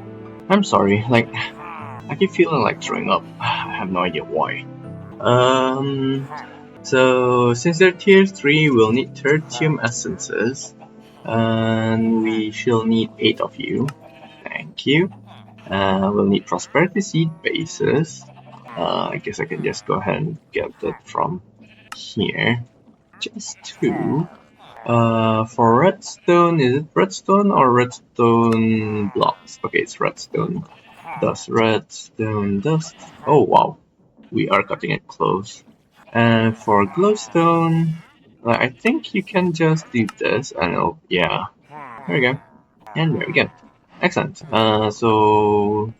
I'm sorry, like, I keep feeling like throwing up. I have no idea why. So since they're tier 3, we'll need tertium essences. And we shall need 8 of you. Thank you. We'll need prosperity seed bases. I guess I can just go ahead and get that from here. Just 2. For redstone, is it redstone or redstone blocks? Okay, it's redstone. Redstone dust. Oh wow, we are cutting it close. And for glowstone, I think you can just do this and it'll, yeah, there we go. And there we go. Excellent. Oh,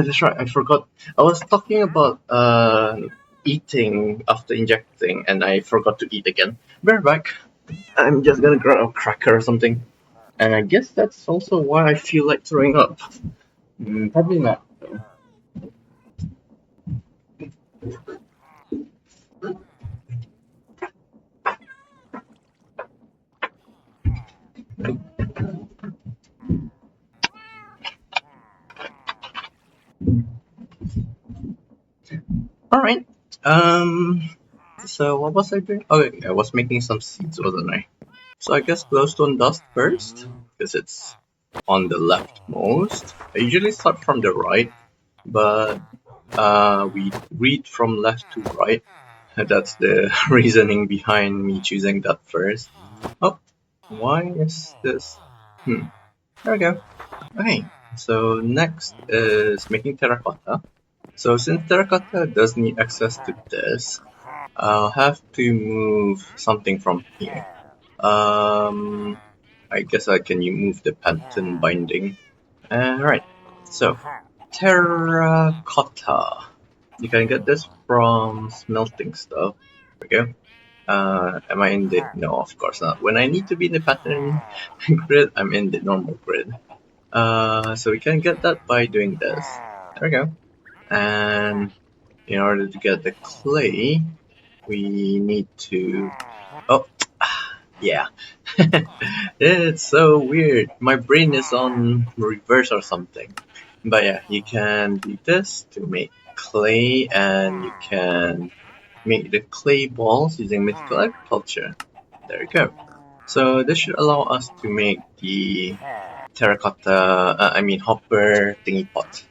that's right. I forgot. I was talking about eating after injecting, and I forgot to eat again. Bear back. I'm just gonna grab a cracker or something. And I guess that's also why I feel like throwing up. Probably not. All right. So what was I doing? Okay, I was making some seeds, wasn't I? So I guess glowstone dust first, because it's on the leftmost. I usually start from the right, but we read from left to right. That's the reasoning behind me choosing that first. Oh, why is this? There we go. Okay, so next is making terracotta. So since terracotta does need access to this, I'll have to move something from here. I guess I can move the pattern binding. Right, so terracotta. You can get this from smelting stuff. There we go. Am I in the? No, of course not. When I need to be in the pattern grid, I'm in the normal grid. So we can get that by doing this. There we go. And in order to get the clay, we need to. Oh, yeah. It's so weird. My brain is on reverse or something. But yeah, you can do this to make clay, and you can make the clay balls using mythical agriculture. There we go. So this should allow us to make the terracotta, hopper thingy pot.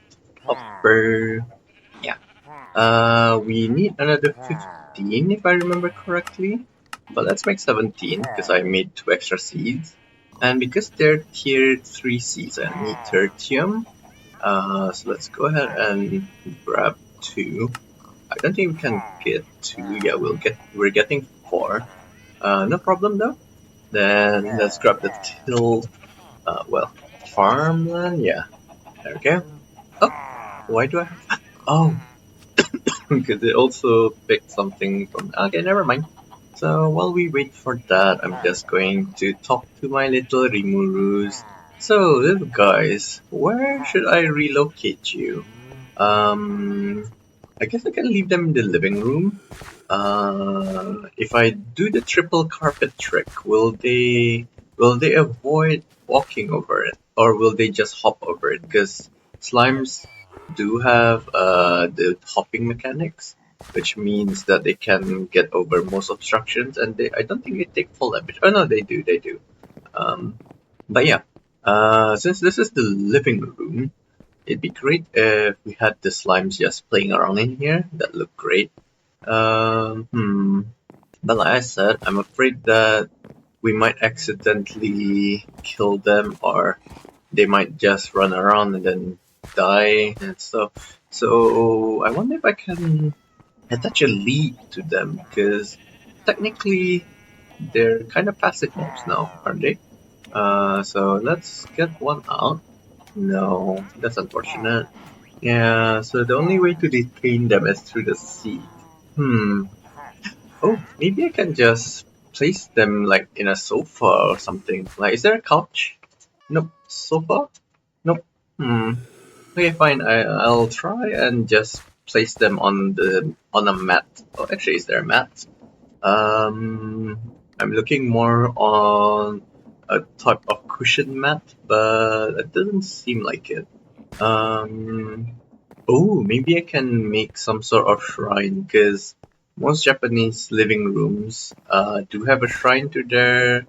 Hopper, yeah. We need another 15 if I remember correctly. But let's make 17 because I made 2 extra seeds. And because they're tier 3 seeds, I need tertium. So let's go ahead and grab 2. I don't think we can get 2. Yeah, we're getting 4. No problem though. Then let's grab the till, farmland. Yeah, there we go. Oh, why do I have? Oh, because it also picked something from. Okay, never mind. So while we wait for that, I'm just going to talk to my little Rimurus. So, little guys, where should I relocate you? I guess I can leave them in the living room. If I do the triple carpet trick, will they avoid walking over it, or will they just hop over it? Because slimes do have the hopping mechanics, which means that they can get over most obstructions, and I don't think they take full damage. Oh no, they do. Um, but yeah, since this is the living room, it'd be great if we had the slimes just playing around in here. That look great. Um, hmm. But like I said, I'm afraid that we might accidentally kill them, or they might just run around and then die and stuff. So I wonder if I can attach a lead to them, because technically they're kind of passive mobs now, aren't they? So let's get one out. No, that's unfortunate. Yeah, so the only way to detain them is through the seed. Hmm. Oh, maybe I can just place them like in a sofa or something. Like, is there a couch? Nope. Sofa? Nope. Okay, fine. I'll try and just place them on a mat. Oh, actually, is there a mat? I'm looking more on a type of cushion mat, but it doesn't seem like it. Um, oh, maybe I can make some sort of shrine, because most Japanese living rooms do have a shrine to their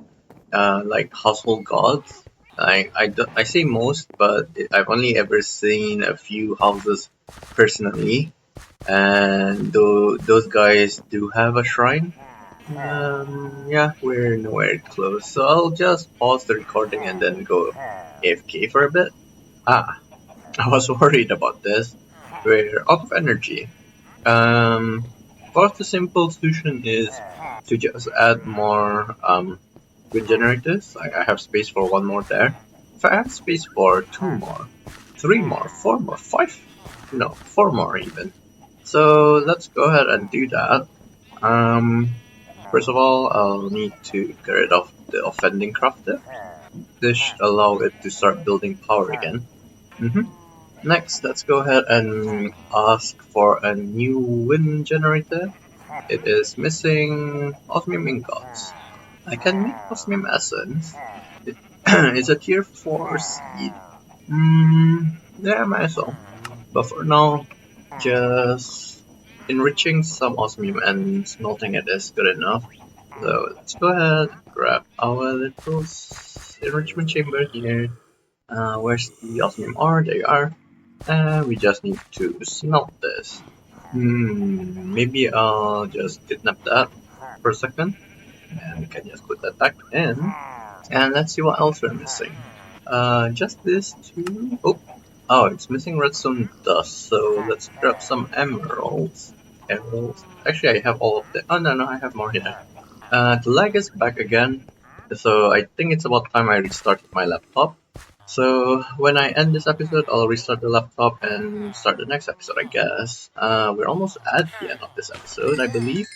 like household gods. I say most, but I've only ever seen a few houses personally, and those guys do have a shrine. Yeah, we're nowhere close, so I'll just pause the recording and then go AFK for a bit. Ah, I was worried about this. We're out of energy. First, the simple solution is to just add more wind generators. I have space for one more there. If I have space for two more, three more, four more, five, no, four more even. So let's go ahead and do that. First of all, I'll need to get rid of the offending crafter. This should allow it to start building power again. Next, let's go ahead and ask for a new wind generator. It is missing osmium ingots. I can make osmium essence. It's a tier 4 seed. Yeah, I might as well. But for now, just enriching some osmium and smelting it is good enough. So let's go ahead, grab our little enrichment chamber here. Where's the osmium ore? There you are. And we just need to smelt this. Maybe I'll just kidnap that for a second, and we can just put that back in. And let's see what else we're missing. Just this two. Oh, it's missing redstone dust. So let's grab some emeralds. Emeralds. Actually, I have all of them. Oh no, I have more here. The lag is back again. So I think it's about time I restarted my laptop. So when I end this episode, I'll restart the laptop and start the next episode, I guess. We're almost at the end of this episode, I believe.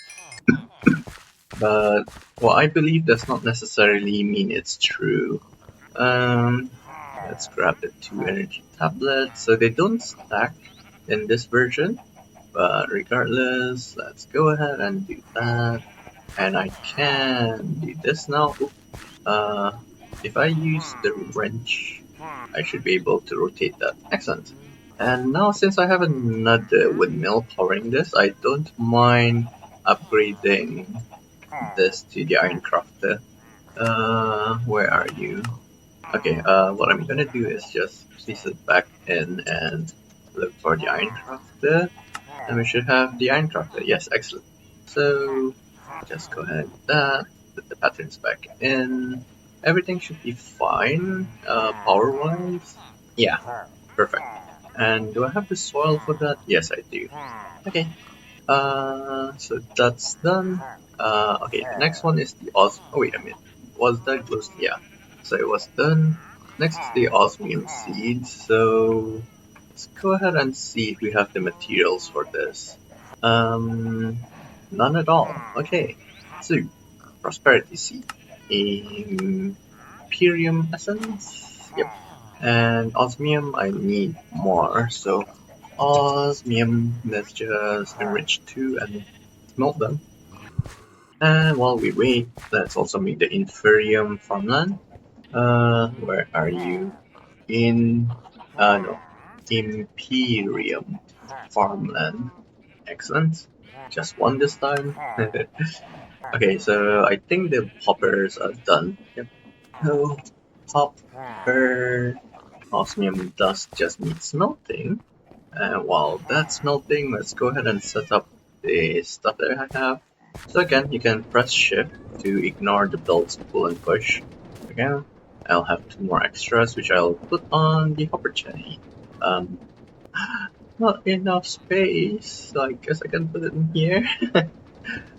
But what I believe does not necessarily mean it's true. Um, let's grab the two energy tablets. So they don't stack in this version, but regardless, let's go ahead and do that. And I can do this now. Uh, if I use the wrench, I should be able to rotate that. Excellent. And now since I have another windmill powering this, I don't mind upgrading this to the iron crafter. Where are you? Okay, what I'm gonna do is just place it back in and look for the iron crafter. And we should have the iron crafter. Yes, excellent. So just go ahead and do that. Put the patterns back in. Everything should be fine, power wise. Yeah, perfect. And do I have the soil for that? Yes, I do. Okay, so that's done. Okay, the next one is the Oh, wait a minute. Was that close? Yeah. So it was done. Next is the osmium seeds. So let's go ahead and see if we have the materials for this. Um, none at all. Okay. So, prosperity seed. Imperium essence. Yep. And osmium, I need more. So osmium, let's just enrich two and smelt them. And while we wait, let's also make the inferium farmland. Where are you? In, no, Imperium farmland. Excellent. Just one this time. Okay, so I think the hoppers are done. Yep. So, hopper osmium dust just needs smelting. And while that's melting, let's go ahead and set up the stuff that I have. So again, you can press shift to ignore the belts pull and push. Again, I'll have two more extras which I'll put on the hopper chassis. Um, not enough space, so I guess I can put it in here.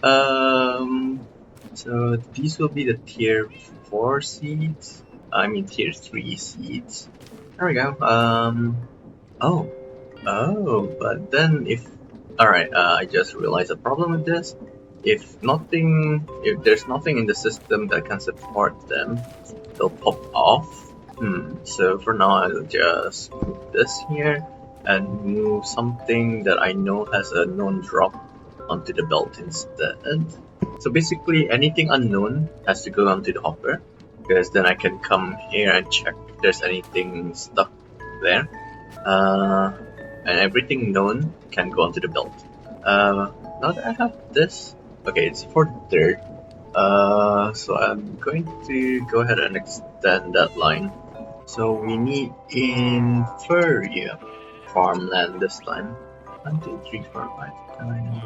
um, so these will be the tier 4 seeds. I mean tier 3 seeds. There we go. Oh, but then if alright, I just realized a problem with this. If there's nothing in the system that can support them, they'll pop off. So for now, I'll just move this here and move something that I know has a known drop onto the belt instead. So basically, anything unknown has to go onto the hopper, because then I can come here and check if there's anything stuck there. And everything known can go onto the belt. Now that I have this, okay, it's for dirt. So I'm going to go ahead and extend that line. So we need inferior farmland this time. 1, 2, 3, 4, 5, 9,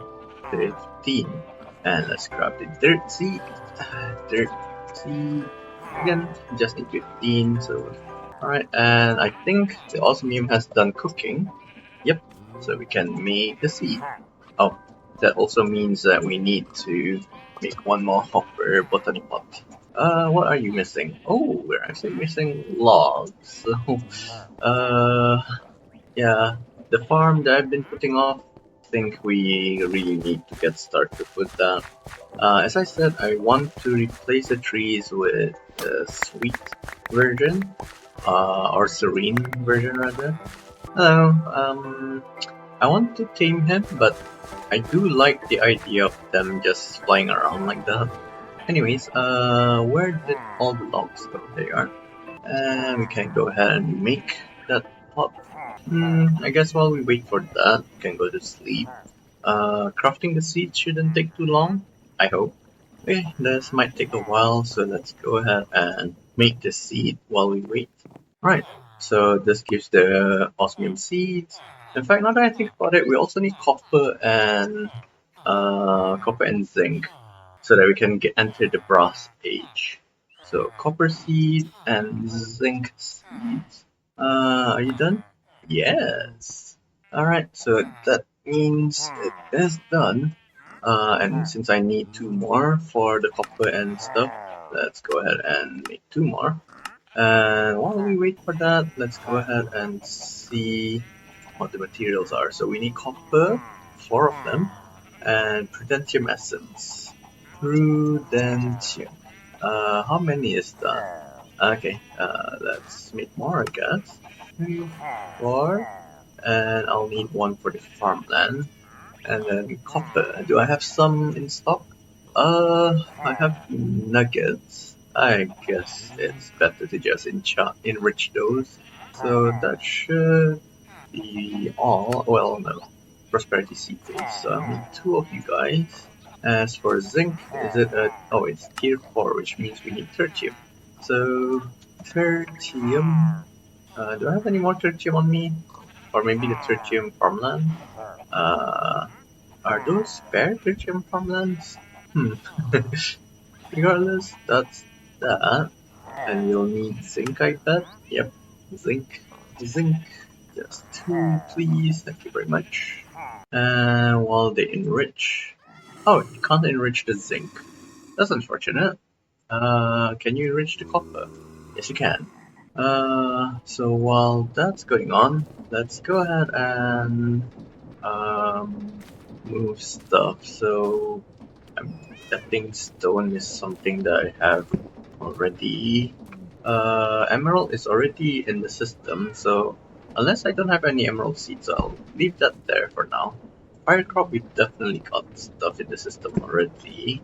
15. And let's grab the dirt seed. Dirt seed. Again, just need 15, so alright, and I think the osmium has done cooking. Yep, so we can make the seed. Oh, that also means that we need to make one more hopper botany pot. What are you missing? Oh, we're actually missing logs. So, yeah, the farm that I've been putting off, I think we really need to get started with that. As I said, I want to replace the trees with the sweet version, or serene version rather. I want to tame him, but I do like the idea of them just flying around like that. Anyways, where did all the logs go? They are. And we can go ahead and make that pot. I guess while we wait for that, we can go to sleep. Crafting the seed shouldn't take too long, I hope. Okay, this might take a while, so let's go ahead and make the seed while we wait. Right, so this gives the osmium seeds, In fact, now that I think about it, we also need copper and zinc, so that we can enter the brass age. So copper seed and zinc seeds. Are you done? Yes. All right. So that means it is done. And since I need two more for the copper and stuff, let's go ahead and make two more. And while we wait for that, let's go ahead and see what the materials are. So we need copper, four of them, and prudentium essence. Prudentium. How many is that? Okay, let's make more, I guess. Three, four, and I'll need one for the farmland. And then copper. Do I have some in stock? I have nuggets. I guess it's better to just enrich those. So that should be all. Well, no. Prosperity seed phase. So I need two of you guys. As for zinc, is it a. Oh, it's tier 4, which means we need tertium. So, tertium. Do I have any more tertium on me? Or maybe the tertium farmland? Uh, are those spare tertium farmlands? Hmm. Regardless, that's that. And you'll need zinc, I bet. Yep, zinc. Zinc. Just two, please. Thank you very much. And while they enrich. Oh, you can't enrich the zinc. That's unfortunate. Can you enrich the copper? Yes, you can. So while that's going on, let's go ahead and um, move stuff. So I'm betting stone is something that I have already. Emerald is already in the system, so unless I don't have any emerald seeds, I'll leave that there for now. Firecrop, we definitely got stuff in the system already.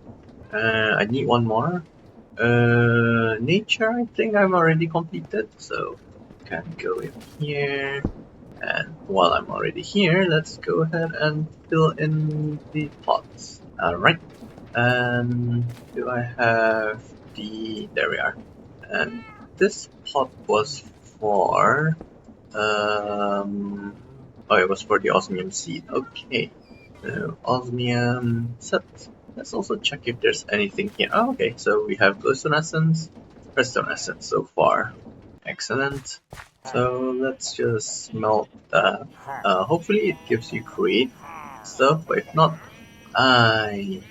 I need one more. Nature, I think I'm already completed, so can go in here. And while I'm already here, let's go ahead and fill in the pots. Alright. And do I have there we are. And this pot was for oh, it was for the osmium seed. Okay. Osmium set. Let's also check if there's anything here. Oh, okay. So we have glowstone essence, redstone essence so far. Excellent. So let's just smelt that. Hopefully it gives you create stuff, but if not, I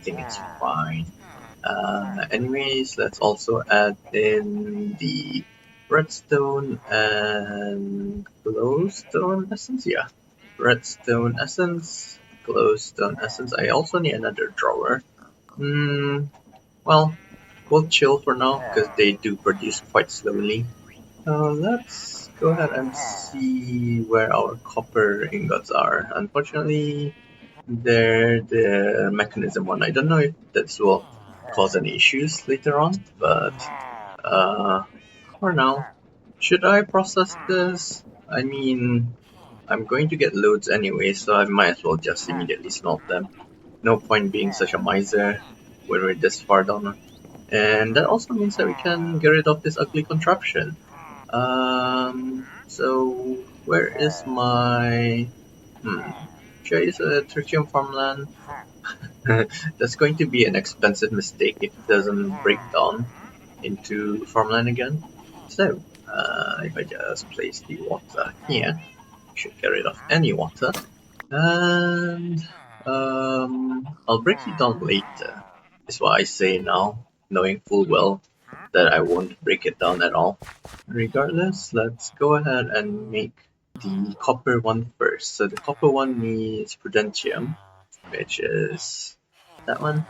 think it's fine. Anyways, let's also add in the redstone and glowstone essence. Yeah, redstone essence, glowstone essence. I also need another drawer. Well, we'll chill for now because they do produce quite slowly. Let's go ahead and see where our copper ingots are. Unfortunately, they're the mechanism one. I don't know if this will cause any issues later on, but for now, should I process this? I mean, I'm going to get loads anyway, so I might as well just immediately smelt them. No point being such a miser when we're this far down. And that also means that we can get rid of this ugly contraption. So where is my... Should I use a tertium farmland? That's going to be an expensive mistake if it doesn't break down into farmland again. So, if I just place the water here, should get rid of any water. And I'll break it down later. Is what I say now, knowing full well that I won't break it down at all. Regardless, let's go ahead and make the copper one first. So the copper one needs prudentium, which is that one.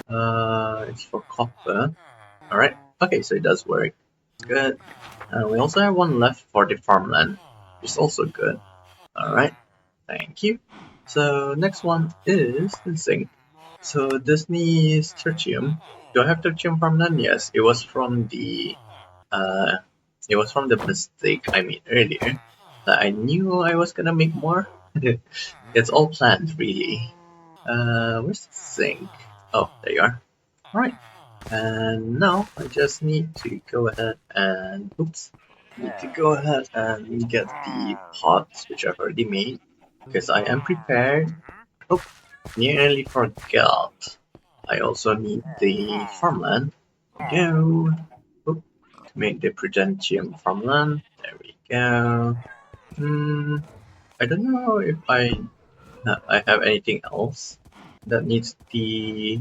It's for copper. Alright, okay, so it does work. Good. We also have one left for the farmland, which is also good. Alright, thank you. So next one is the zinc. So this needs tertium. Do I have tertium farmland? Yes, uh, it was from the mistake I made earlier that I knew I was gonna make more. It's all planned, really. Where's the zinc? Oh, there you are. Alright. And now I just need to go ahead and oops. need to go ahead and get the pots, which I've already made, because I am prepared. Oh, nearly forgot. I also need the farmland. Go. Oh, to make the Prudentium farmland. There we go. I don't know if I have anything else that needs the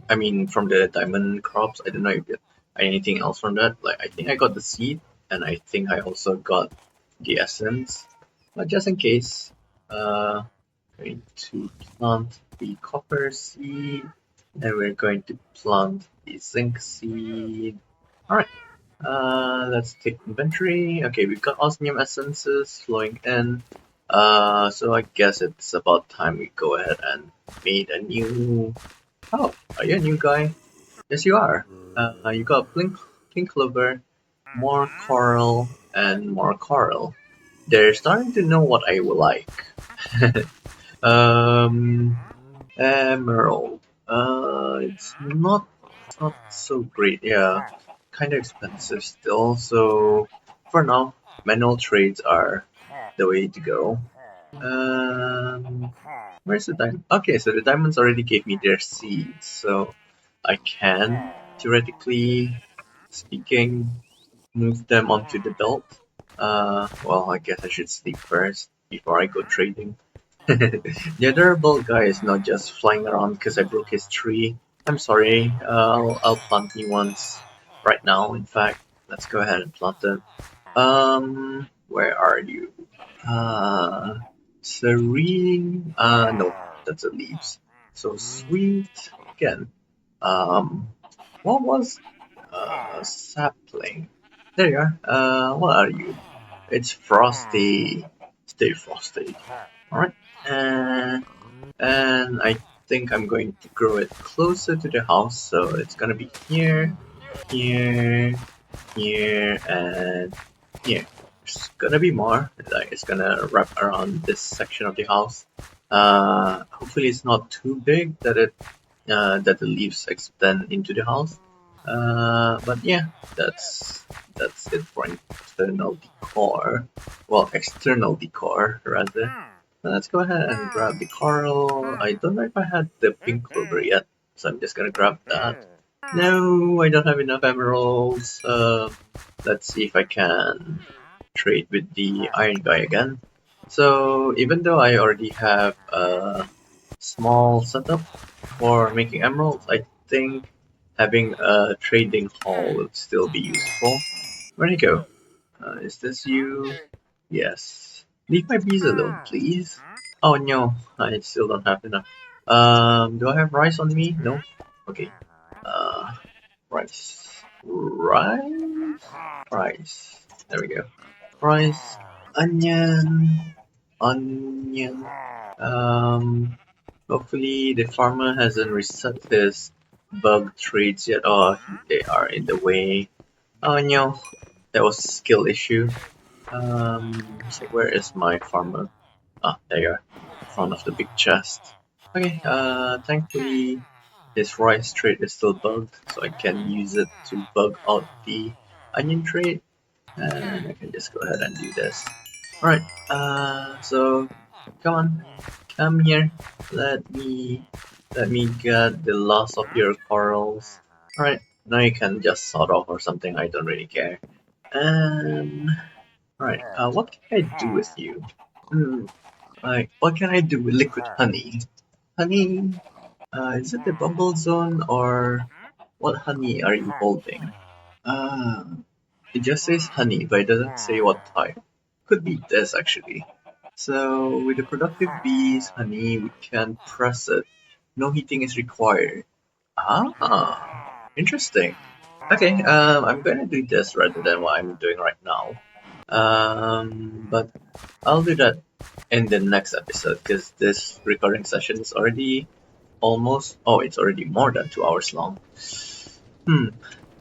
I mean from the diamond crops. I don't know if anything else from that. Like I think I got the seed and I think I also got the essence. But just in case, going to plant the copper seed and we're going to plant the zinc seed. Alright. Let's take inventory. Okay, we've got osmium essences flowing in. So I guess it's about time we go ahead and made a new. Oh, are you a new guy? Yes, you are. You got pink clover, more coral, and more coral. They're starting to know what I will like. um, Emerald. It's not so great. Yeah, kind of expensive still. So for now, manual trades are the way to go. Where's the diamond? Okay, so the diamonds already gave me their seeds, so I can theoretically speaking move them onto the belt. Well, I guess I should sleep first before I go trading. The adorable guy is not just flying around because I broke his tree. I'm sorry. I'll plant new ones right now. In fact, let's go ahead and plant them. Where are you? Uh, Serene. No, that's a leaves. So sweet again. Um, what was sapling? There you are. What are you? It's frosty. Stay frosty. Alright. And I think I'm going to grow it closer to the house, so it's gonna be here, here, here, and here. There's gonna be more. Like it's gonna wrap around this section of the house. Hopefully it's not too big that the leaves extend into the house. But yeah, that's it for internal decor. Well, external decor rather. Let's go ahead and grab the coral. I don't know if I had the pink clover yet, so I'm just gonna grab that. No, I don't have enough emeralds. Let's see if I can trade with the iron guy again. So even though I already have a small setup for making emeralds, I think having a trading hall would still be useful. Where'd he go? Is this you? Yes. Leave my bees alone, please. Oh no, I still don't have enough. Do I have rice on me? No? Okay. Uh, rice. Rice? Rice. There we go. Rice. Onion. Onion. Um, Hopefully the farmer hasn't reset his bug traits yet. Oh, they are in the way. Oh no, that was a skill issue. So where is my farmer? Ah, there you are, in front of the big chest. Okay, thankfully his rice trait is still bugged, so I can use it to bug out the onion trait, and I can just go ahead and do this. Alright, so come on, come here. Let me let me get the last of your corals. Alright, now you can just sort off or something, I don't really care. And alright, what can I do with you? Hmm, like what can I do with liquid honey? Honey, is it the bubble zone or what honey are you holding? Ah, it just says honey, but it doesn't say what type. Could be this actually. So with the productive bees honey, we can press it. No heating is required. Ah, interesting. Okay, I'm gonna do this rather than what I'm doing right now. But I'll do that in the next episode because this recording session is already almost. Oh, it's already more than 2 hours long. Hmm.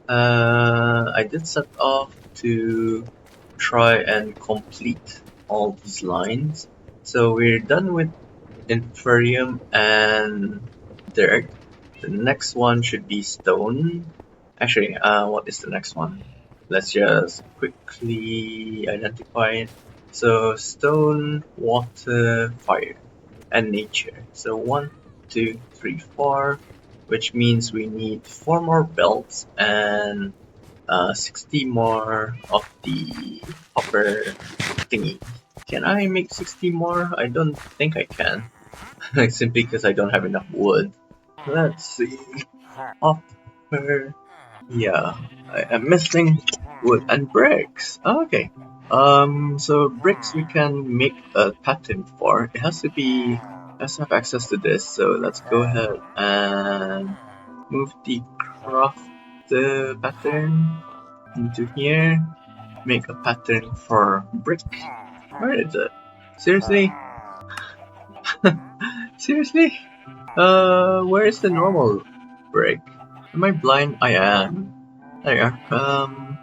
I did set off to try and complete all these lines. So we're done with Inferium and dirt. The next one should be stone. Actually, what is the next one? let's just quickly identify it. So stone, water, fire, and nature. So 1, 2, 3, 4, which means we need 4 more belts and 60 more of the hopper thingy. Can I make 60 more? I don't think I can. Simply because I don't have enough wood. Let's see. Hopper. Yeah, I'm missing wood and bricks. Okay. So bricks we can make a pattern for. It has to have access to this. So let's go ahead and move the craft pattern into here. Make a pattern for brick. Where is it? Seriously? Seriously? Where is the normal brick? Am I blind? I am. There you are.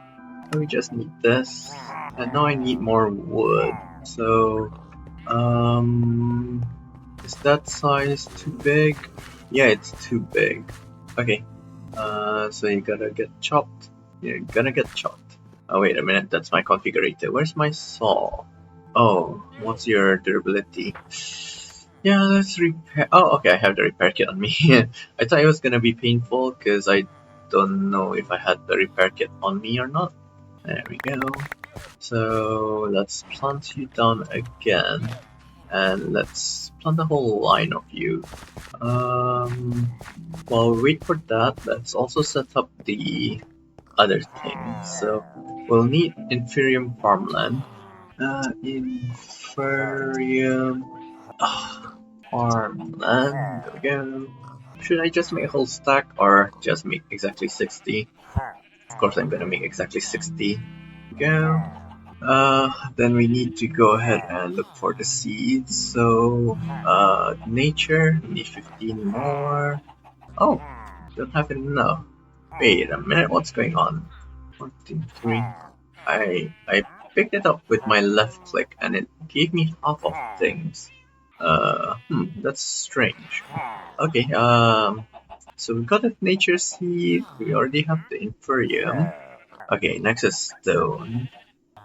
We just need this. And now I need more wood. So, um, is that size too big? Yeah, it's too big. Okay. So you gotta get chopped. You're gonna get chopped. Oh, wait a minute. That's my configurator. Where's my saw? Oh, what's your durability? Yeah, let's repair. Oh, okay, I have the repair kit on me. I thought it was gonna be painful because I don't know if I had the repair kit on me or not. There we go. So let's plant you down again. And let's plant a whole line of you. While we wait for that, let's also set up the other things. So we'll need Inferium farmland. Inferium farmland. There we go. Should I just make a whole stack or just make exactly 60? Of course, I'm gonna make exactly 60. Go. Then we need to go ahead and look for the seeds. So, nature, we need 15 more. Oh, don't have enough. Wait a minute, what's going on? 1, 2, 3. I picked it up with my left click and it gave me half of things. That's strange. Okay, so we got a nature seed, we already have the inferium. Okay, next is stone.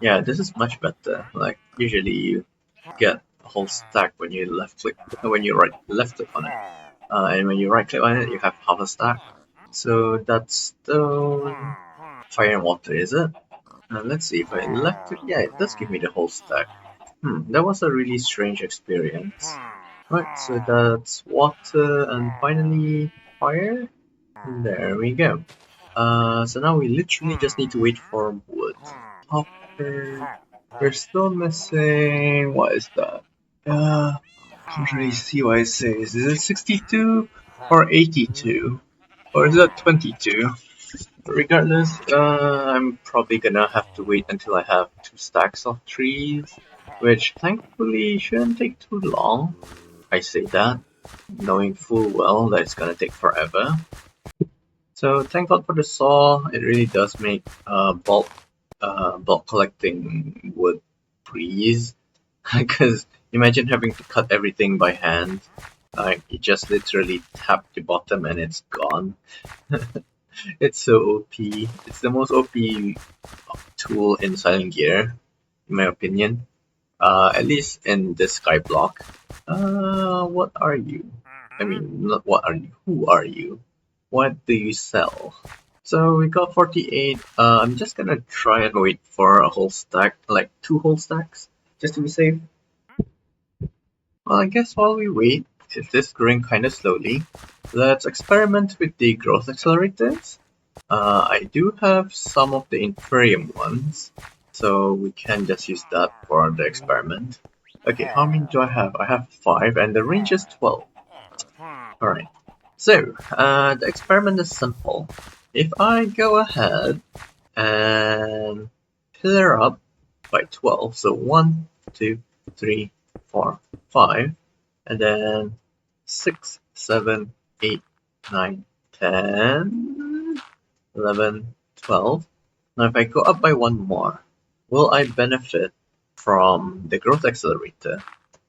Yeah, this is much better. Like usually you get a whole stack when you left click on it, and when you right click on it, you have half a stack. So that's stone, fire and water, is it? Let's see if I left click. Yeah, it does give me the whole stack. That was a really strange experience. Right, so that's water and finally fire. There we go. So now we literally just need to wait for wood. Hopper. We're still missing. What is that? Can't really see what it says. Is it 62 or 82? Or is that 22? Regardless, I'm probably gonna have to wait until I have 2 stacks of trees, which thankfully shouldn't take too long. I say that, knowing full well that it's gonna take forever. So thank God for the saw. It really does make bulk collecting wood breeze. Because imagine having to cut everything by hand. Like you just literally tap the bottom and it's gone. It's so OP. It's the most OP tool in Silent Gear, in my opinion. At least in this sky block. What are you? I mean, not what are you. Who are you? What do you sell? So we got 48. I'm just gonna try and wait for a whole stack, like 2 whole stacks, just to be safe. Well, I guess while we wait, it is growing kinda slowly. Let's experiment with the growth accelerators. I do have some of the inferium ones, so we can just use that for the experiment. Okay, how many do I have? I have 5 and the range is 12. Alright, so the experiment is simple. If I go ahead and pillar up by 12, so 1, 2, 3, 4, 5, and then 6, 7, 8, 9, 10, 11, 12. Now if I go up by 1 more, will I benefit from the growth accelerator?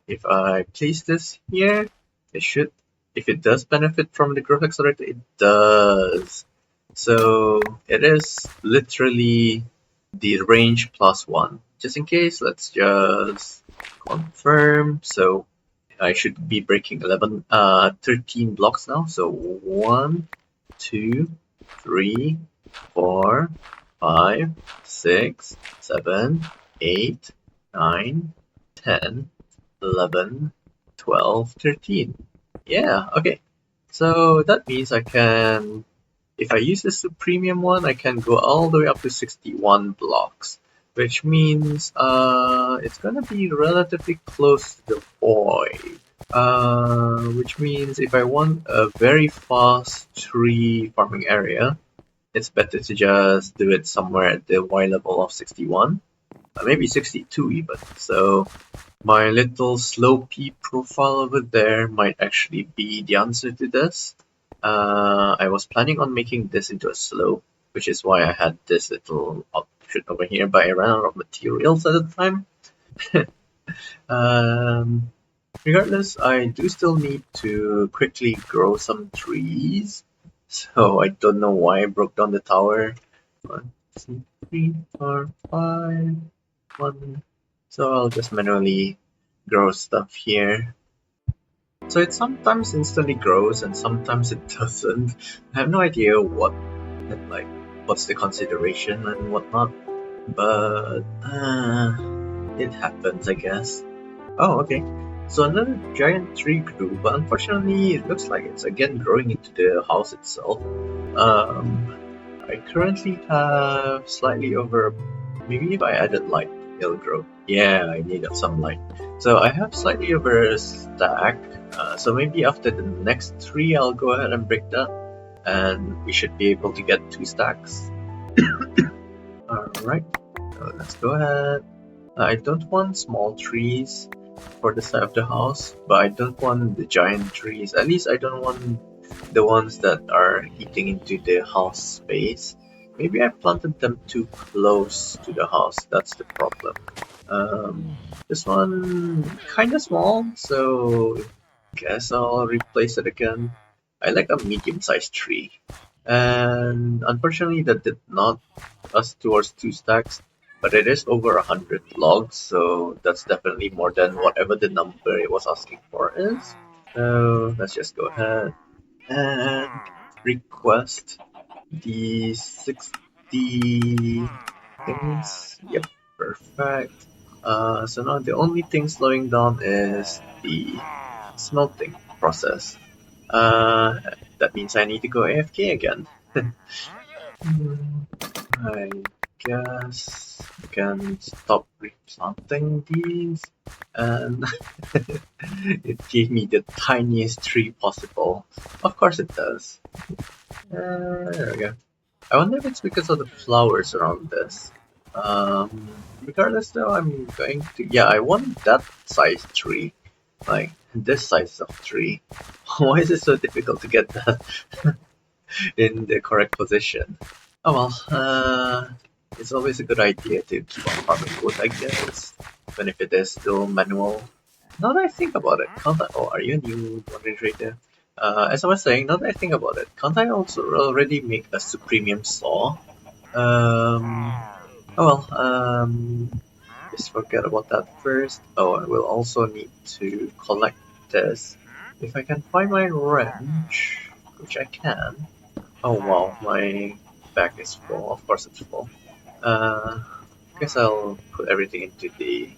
If I place this here, it should, if it does benefit from the growth accelerator, it does. So it is literally the range +1. Just in case, let's just confirm. So I should be breaking 13 blocks now. So 1, 2, 3, 4, 5, 6, 7, 8, 9, 10, 11, 12, 13. Yeah, okay. So that means I can, if I use this premium one, I can go all the way up to 61 blocks, which means it's gonna be relatively close to the void. Which means if I want a very fast tree farming area, it's better to just do it somewhere at the Y level of 61, maybe 62 even. So my little slopey profile over there might actually be the answer to this. I was planning on making this into a slope, which is why I had this little option over here, but I ran out of materials at the time. um, Regardless, I do still need to quickly grow some trees. So I don't know why I broke down the tower. 1, 2, 3, 4, 5, 1. So I'll just manually grow stuff here. So it sometimes instantly grows and sometimes it doesn't. I have no idea what's the consideration and whatnot, but it happens, I guess. Oh, okay. So another giant tree grew, but unfortunately it looks like it's again growing into the house itself. Um, I currently have slightly over, maybe if I added light, it'll grow. Yeah, I need some light. So I have slightly over a stack. So maybe after the next three, I'll go ahead and break that, and we should be able to get 2 stacks. Alright, so let's go ahead. I don't want small trees for the side of the house, but I don't want the giant trees. At least I don't want the ones that are eating into the house space. Maybe I planted them too close to the house, that's the problem. This one kinda small, so guess I'll replace it again. I like a medium-sized tree. And unfortunately that did not us towards 2 stacks, but it is over 100 logs, so that's definitely more than whatever the number it was asking for is. So let's just go ahead and request the 60 things. Yep, perfect. So now the only thing slowing down is the smelting process. That means I need to go AFK again. I guess I can stop replanting these, and it gave me the tiniest tree possible. Of course it does. There we go. I wonder if it's because of the flowers around this. Regardless though, I'm going to, yeah, I want that size tree. Like, this size of tree. Why is it so difficult to get that in the correct position? Oh well, it's always a good idea to keep on farming wood, I guess, even if it is still manual. Now that I think about it, can't I? Oh, are you a new moderator? As I was saying, now that I think about it, can't I also already make a supremium saw? Oh well, just forget about that first. Oh, I will also need to collect this. If I can find my wrench, which I can. Oh wow, my bag is full. Of course it's full. Guess I'll put everything into the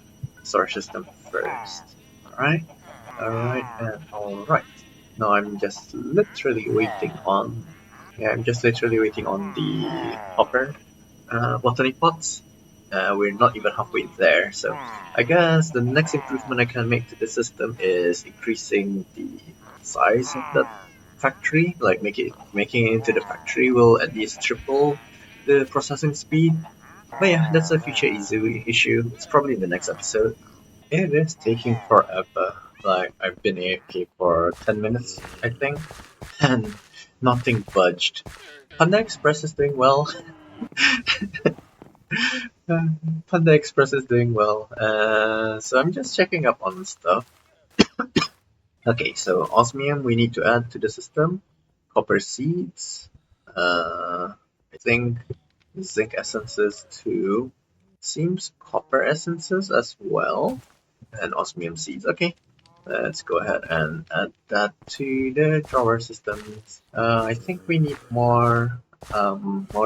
storage system first. Alright, alright, and alright. Now I'm just literally waiting on... Yeah, I'm just literally waiting on the hopper botany pots. We're not even halfway there, so I guess the next improvement I can make to the system is increasing the size of the factory. Like making it into the factory will at least triple the processing speed. But yeah, that's a future issue. It's probably in the next episode. It is taking forever. Like I've been AFK for 10 minutes, I think, and nothing budged. Panda Express is doing well. Panda Express is doing well. So I'm just checking up on stuff. Okay, so osmium we need to add to the system. Copper seeds. I think zinc essences too. Seems copper essences as well. And osmium seeds. Okay, let's go ahead and add that to the drawer systems. I think we need more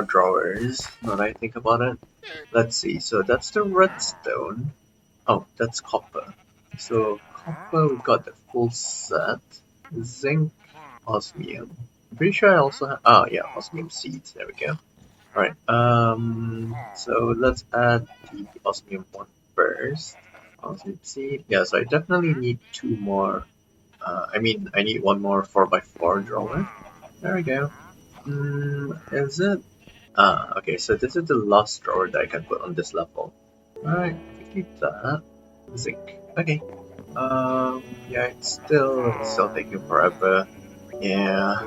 drawers. Now that I think about it. Let's see. So that's the redstone. Oh, that's copper. So copper, we've got the full set. Zinc, osmium. I'm pretty sure I also have. Oh yeah, osmium seeds. There we go. Alright, so let's add the osmium one first. Osmium seed. Yeah, so I definitely need two more. I need one more 4x4 drawer. There we go. Is it? Ah, okay, so this is the last drawer that I can put on this level. Alright, keep that. Zinc. Okay. Yeah, it's still taking forever. Yeah.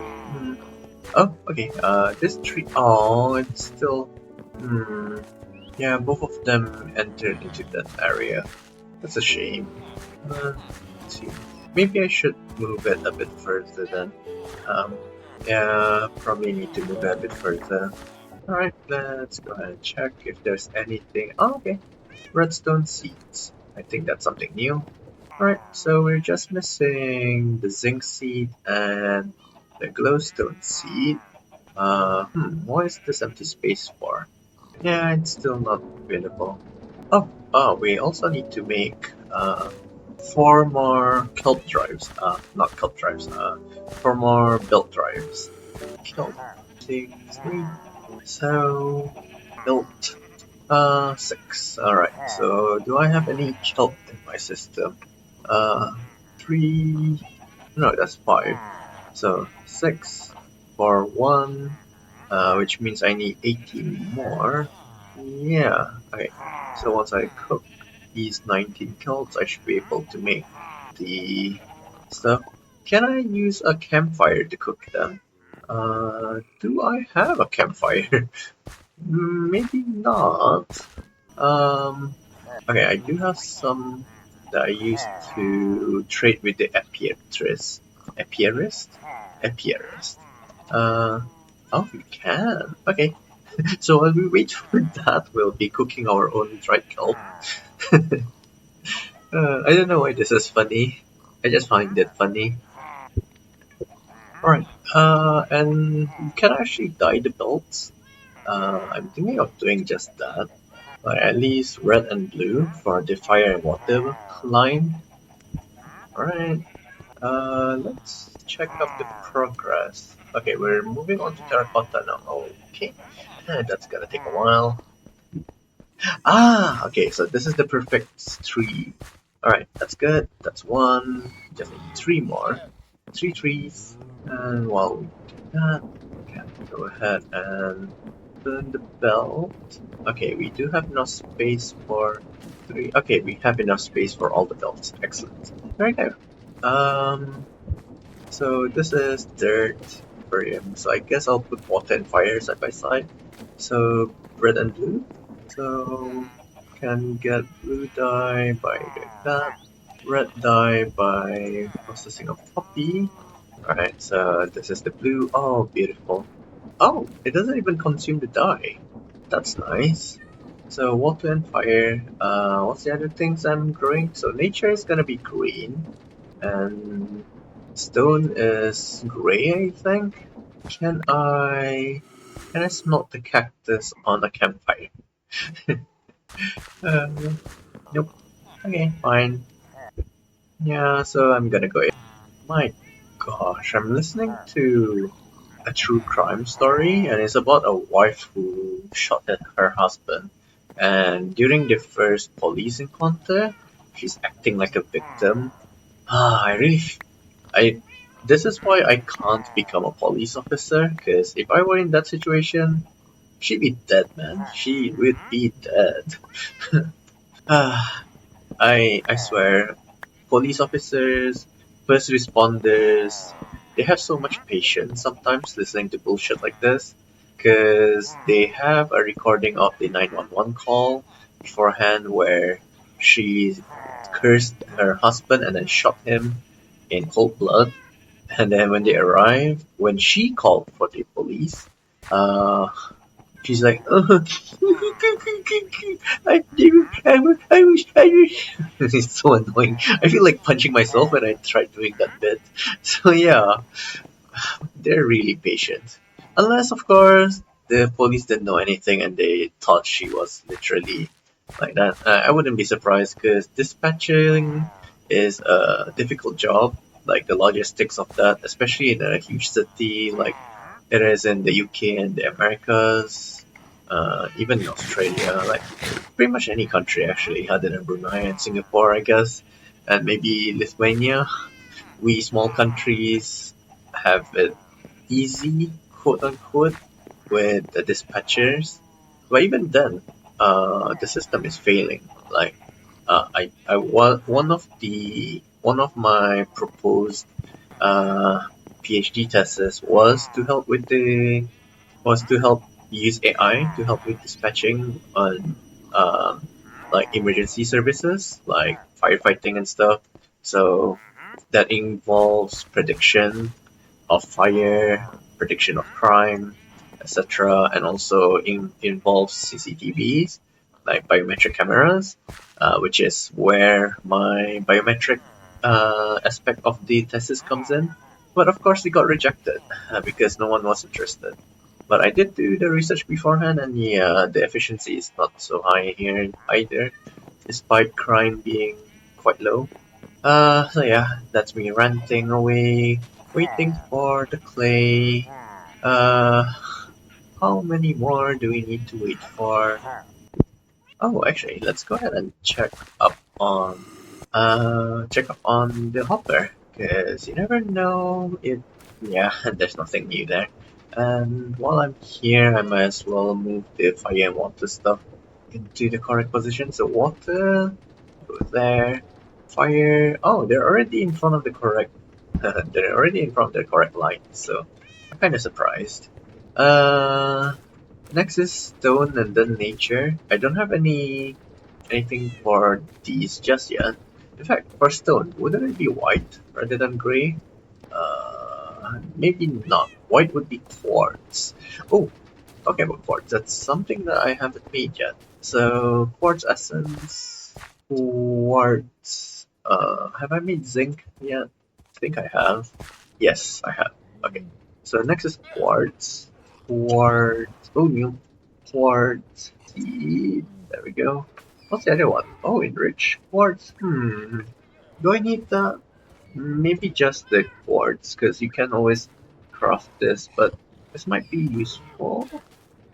Oh, okay. This tree. Oh, it's still. Hmm. Yeah, both of them entered into that area. That's a shame. Let's see. Maybe I should move it a bit further then. Um, yeah, probably need to move it a bit further. Alright, let's go ahead and check if there's anything. Oh, okay. Redstone seeds. I think that's something new. Alright, so we're just missing the zinc seed and the glowstone seed. What is this empty space for? Yeah, it's still not available. We also need to make four more kelp drives. Not kelp drives. Four more belt drives. Kelp, 3. So belt, 6. All right. So do I have any kelp in my system? 3. No, that's 5. So 6 for 1, which means I need 18 more. Yeah, okay. So once I cook these 19 kelps, I should be able to make the stuff. Can I use a campfire to cook them? Do I have a campfire? Maybe not. Um, okay, I do have some that I used to trade with the apiarist. Apiarist? Apiarist. Uh, oh, we can. Okay. So while we wait for that, we'll be cooking our own dried kelp. I don't know why this is funny. I just find it funny. Alright, and you can actually dye the belts. I'm thinking of doing just that. Like at least red and blue for the fire and water line. Alright, let's check out the progress. Okay, we're moving on to terracotta now. Okay, that's gonna take a while. Okay, so this is the perfect tree. Alright, that's good. That's one. Just need 3 more. 3 trees. And while we do that, we can go ahead and turn the belt. Okay, we do have enough space for 3. Okay, we have enough space for all the belts. Excellent. Very good. So this is dirt for him. So I guess I'll put water and fire side by side. So red and blue. So can get blue dye by doing that. Red dye by processing of copy. Alright, so this is the blue. Oh, beautiful. Oh, it doesn't even consume the dye. That's nice. So water and fire. What's the other things I'm growing? So nature is gonna be green, and stone is gray, I think. Can I smelt the cactus on a campfire? Uh, nope. Okay, fine. Yeah, so I'm gonna go. My gosh, I'm listening to a true crime story, and it's about a wife who shot at her husband. And during the first police encounter, she's acting like a victim. I really, I. This is why I can't become a police officer. Because if I were in that situation, she'd be dead, man. She would be dead. I swear, police officers, first responders, they have so much patience sometimes listening to bullshit like this because they have a recording of the 911 call beforehand where she cursed her husband and then shot him in cold blood. And then when they arrived, when she called for the police, uh, She's like, oh, I wish. It's so annoying. I feel like punching myself when I try doing that bit. So yeah, they're really patient. Unless, of course, the police didn't know anything and they thought she was literally like that. I wouldn't be surprised because dispatching is a difficult job. Like the logistics of that, especially in a huge city like it is in the UK and the Americas, even in Australia, like pretty much any country actually, other than Brunei and Singapore, I guess, and maybe Lithuania. We small countries have it easy, quote unquote, with the dispatchers. But even then, the system is failing. Like, one of my proposed uh, PhD thesis was to help use AI to help with dispatching on like emergency services like firefighting and stuff. So that involves prediction of fire, prediction of crime, etc., and also involves CCTVs like biometric cameras, which is where my biometric aspect of the thesis comes in. But of course, it got rejected because no one was interested. But I did do the research beforehand, and yeah, the efficiency is not so high here either, despite crime being quite low. So yeah, that's me ranting away, waiting for the clay. Uh, how many more do we need to wait for? Oh, actually, let's go ahead and check up on the hopper, cause you never know if yeah, there's nothing new there. And while I'm here, I might as well move the fire and water stuff into the correct position. So water goes there. Fire. Oh, they're already in front of the correct. They're already in front of the correct line. So I'm kind of surprised. Uh, Next is stone and then nature. I don't have anything for these just yet. In fact, for stone, wouldn't it be white rather than gray? Maybe not. White would be quartz. Oh, talking about quartz, that's something that I haven't made yet. So quartz essence, quartz. Have I made zinc yet? I think I have. Yes, I have. Okay. So next is quartz. Quartz. Oh, new quartz seed. There we go. What's the other one? Oh, enrich quartz. Do I need that? Maybe just the quartz, because you can always craft this, but this might be useful.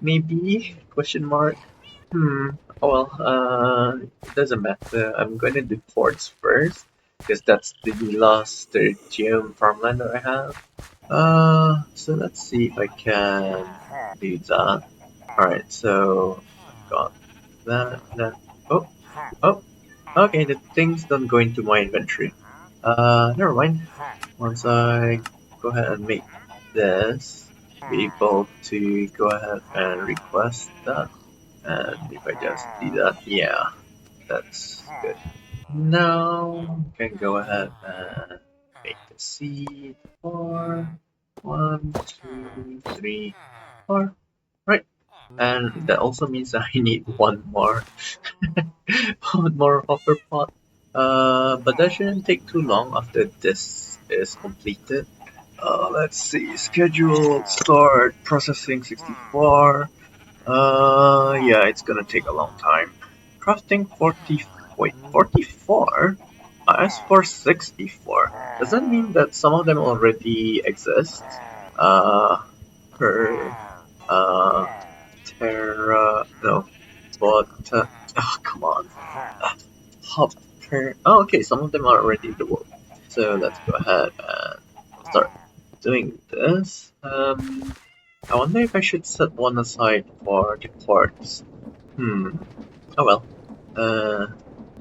Maybe? Question mark. Hmm. Oh well, it doesn't matter. I'm going to do quartz first, because that's the last tertium farmland that I have. So let's see if I can do that. Alright, so got that. Oh, oh, okay, the things don't go into my inventory. Never mind. Once I go ahead and make this, be able to go ahead and request that. And if I just do that, yeah, that's good. Now I can go ahead and make the seed for 1, 2, 3, 4. Right. And that also means that I need one more one more hopper pot. But that shouldn't take too long after this is completed. Let's see, schedule, start, processing 64. Yeah, it's gonna take a long time. Crafting 40, wait, 44? I asked for 64. Does that mean that some of them already exist? Uh, per, uh, Terra, no, but, oh, come on. Hopper. Oh, okay, some of them are already in the world. So let's go ahead and start doing this. I wonder if I should set one aside for the quartz. Oh well. Uh,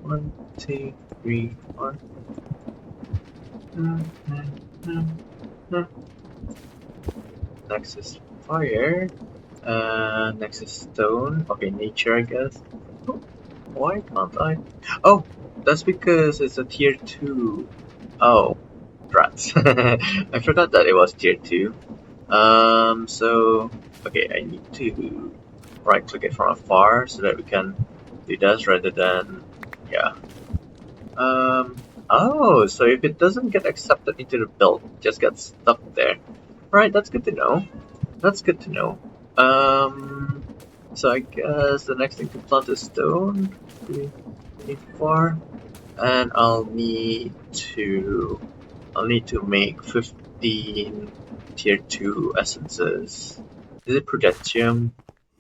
1, 2, 3, 4. Hmm, hmm, hmm, hmm. Next is fire. Next is stone. Okay, nature, I guess. Oh, why can't I? Oh, that's because it's a tier 2. Oh, rats. I forgot that it was tier 2. So, okay, I need to right click it from afar so that we can do this rather than, yeah. Oh, so if it doesn't get accepted into the build, it just gets stuck there. Right, that's good to know. That's good to know. So I guess the next thing to plant is stone. 3, 4, and I'll need to make 15 tier 2 essences. Is it prudentium?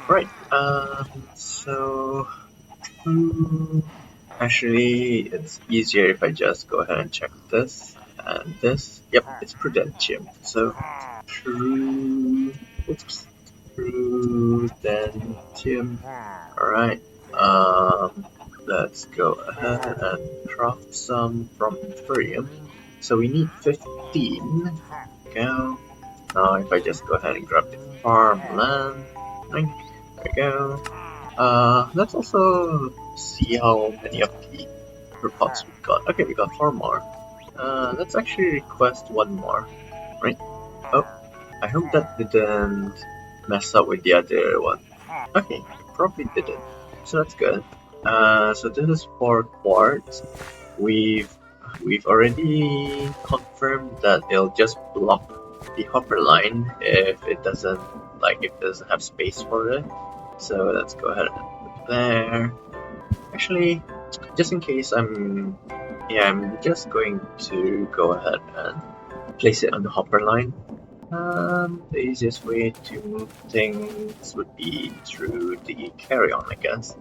Right. So actually, it's easier if I just go ahead and check this and this. Yep, it's prudentium. So oops, prudentium. All right. Let's go ahead and craft some from Ethereum. So we need 15. Go. Now if I just go ahead and grab the farmland, there we go. Let's also see how many of the pots we got. Okay, we got 4 more. Let's actually request 1 more, right? Oh, I hope that didn't mess up with the other one. Okay, it probably didn't. So that's good. So this is for quartz. We've already confirmed that it'll just block the hopper line if it doesn't have space for it. So let's go ahead and put it there. Actually, just in case I'm just going to go ahead and place it on the hopper line. The easiest way to move things would be through the carry-on, I guess.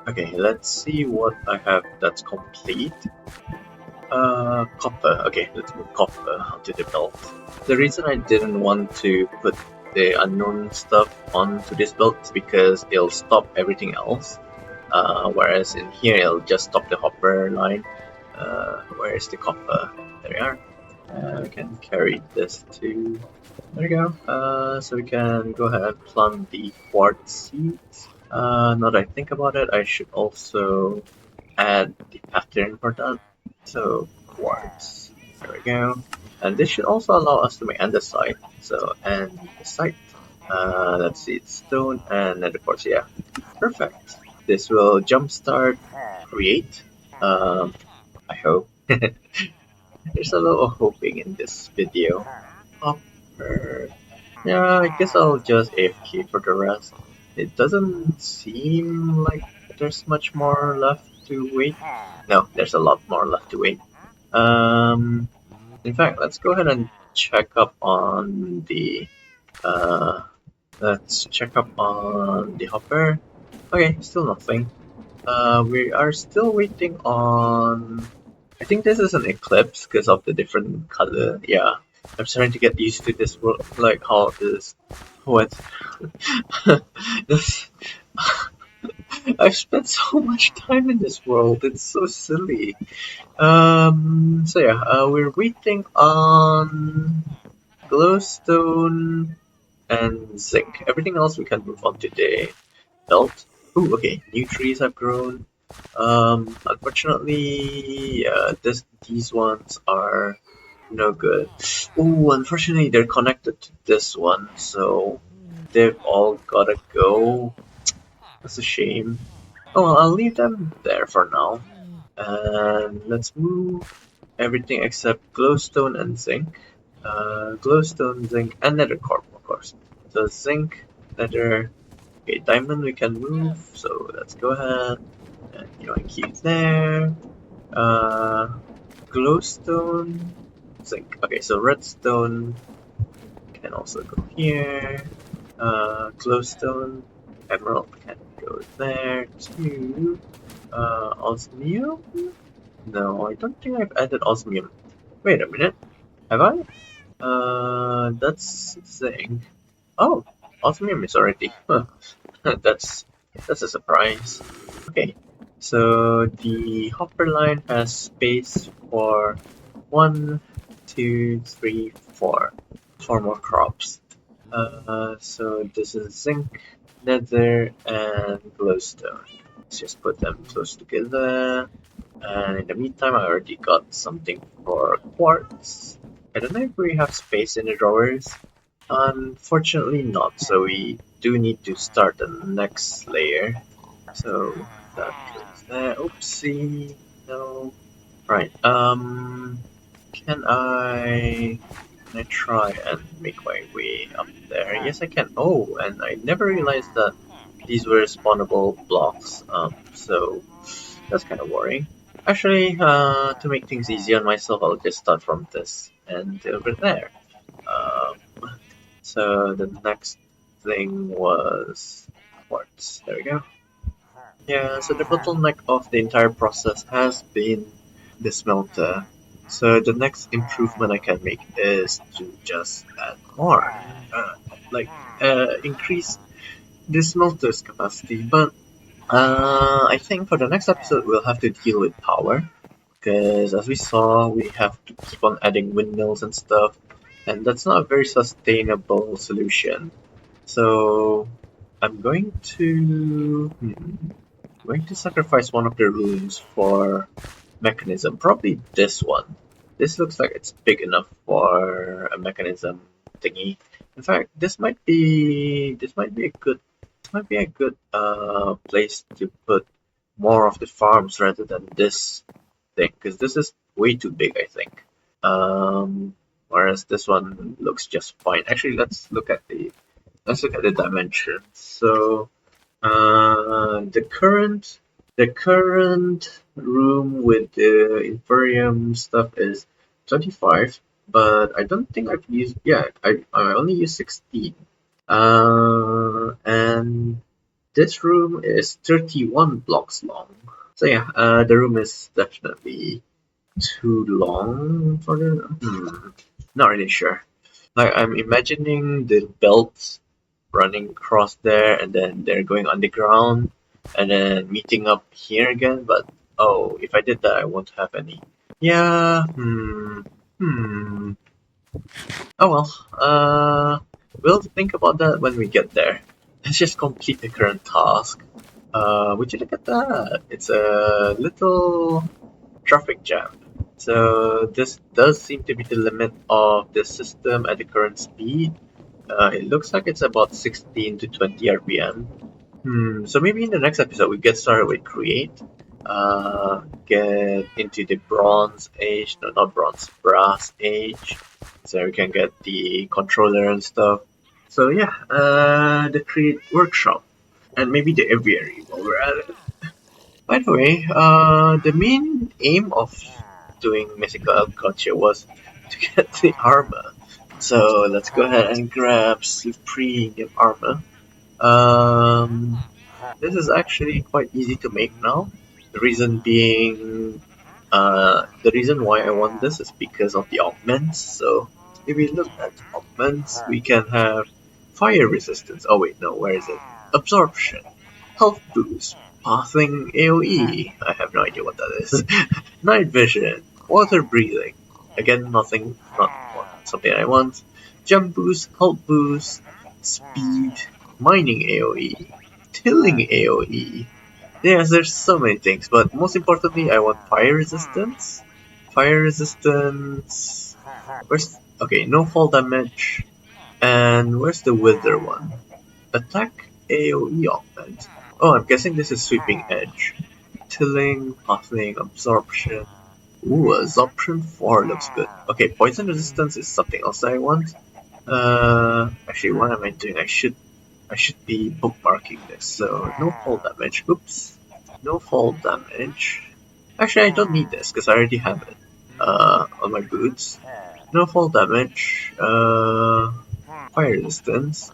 Okay, let's see what I have that's complete. Copper. Okay, let's move copper onto the belt. The reason I didn't want to put the unknown stuff onto this belt is because it'll stop everything else. Whereas in here, it'll just stop the hopper line. Where is the copper? There we are. We can carry this too. There we go. So we can go ahead and plant the quartz seeds. Now that I think about it, I should also add the pattern for that. So quartz. There we go. And this should also allow us to make andesite. So andesite. Let's see, it's stone and nether quartz. Yeah, perfect. This will jumpstart create. I hope. There's a lot of hoping in this video. Hopper. Yeah, I guess I'll just AFK for the rest. It doesn't seem like there's much more left to wait. No, there's a lot more left to wait. In fact, let's go ahead and check up on the hopper. Okay, still nothing. We are still waiting on. I think this is an eclipse because of the different color. Yeah, I'm starting to get used to this world, like how this. What? this. I've spent so much time in this world. It's so silly. So yeah, we're waiting on glowstone and zinc. Everything else we can move on to the belt. Ooh, okay. New trees have grown. Unfortunately, these ones are no good. Ooh, unfortunately, they're connected to this one, so they've all gotta go. That's a shame. Oh well, I'll leave them there for now. And let's move everything except glowstone and zinc. Glowstone, zinc, and nether quartz, of course. So zinc, nether. Okay, diamond we can move. So let's go ahead and keep there. Glowstone, zinc. Okay, so redstone can also go here. Glowstone, emerald can go there too. Osmium? No, I don't think I've added osmium. Wait a minute, have I? That's zinc. Oh, osmium is already. Huh. that's a surprise. Okay, so the hopper line has space for 1, 2, 3, 4. 4 more crops. So this is zinc, nether, and glowstone. Let's just put them close together. And in the meantime, I already got something for quartz. I don't know if we have space in the drawers. Unfortunately not, so we do need to start the next layer. So that goes there. Oopsie. No. Right. Can I try and make my way up there? Yes, I can. Oh, and I never realized that these were spawnable blocks. So that's kind of worrying. Actually, to make things easy on myself, I'll just start from this and over there. Um, so the next thing was quartz. There we go. Yeah, so the bottleneck of the entire process has been the smelter. So the next improvement I can make is to just add more, uh, like increase the smelter's capacity. But I think for the next episode we'll have to deal with power, because as we saw, we have to keep on adding windmills and stuff, and that's not a very sustainable solution. So I'm going to sacrifice one of the rooms for mechanism. Probably this one. This looks like it's big enough for a mechanism thingy. In fact, this might be a good place to put more of the farms rather than this thing, because this is way too big, I think. Whereas this one looks just fine. Actually, let's look at the dimensions. So the current room with the Inferium stuff is 25, but I don't think I've used. Yeah, I only used 16. And this room is 31 blocks long. So yeah, the room is definitely too long for the. Not really sure. Like I'm imagining the belts running across there, and then they're going underground, and then meeting up here again. But oh, if I did that, I won't have any. Yeah. Hmm. Oh well. We'll think about that when we get there. Let's just complete the current task. Would you look at that? It's a little traffic jam. So this does seem to be the limit of the system at the current speed. It looks like it's about 16 to 20 RPM. So maybe in the next episode we get started with create, get into the bronze age, no, not bronze, brass age, so we can get the controller and stuff. So yeah, the create workshop, and maybe the aviary while we're at it. By the way, the main aim of doing mythical agriculture was to get the armor. So let's go ahead and grab supreme armor. Um, this is actually quite easy to make now. The reason being, the reason why I want this is because of the augments. So if we look at augments, we can have fire resistance. Oh wait, no, where is it? Absorption, health boost, pathing AOE. I have no idea what that is. Night vision, water breathing. Again, not something I want. Jump boost, health boost, speed, mining AOE, tilling AOE. Yes, there's so many things, but most importantly, I want fire resistance. Fire resistance. Where's okay? No fall damage. And where's the wither one? Attack AOE augment. Oh, I'm guessing this is sweeping edge. Tilling, pathing, absorption. Ooh, absorption 4 looks good. Okay, poison resistance is something else that I want. Actually, what am I doing? I should be bookmarking this. So no fall damage. Oops. No fall damage. Actually, I don't need this because I already have it. On my boots. No fall damage. Fire resistance.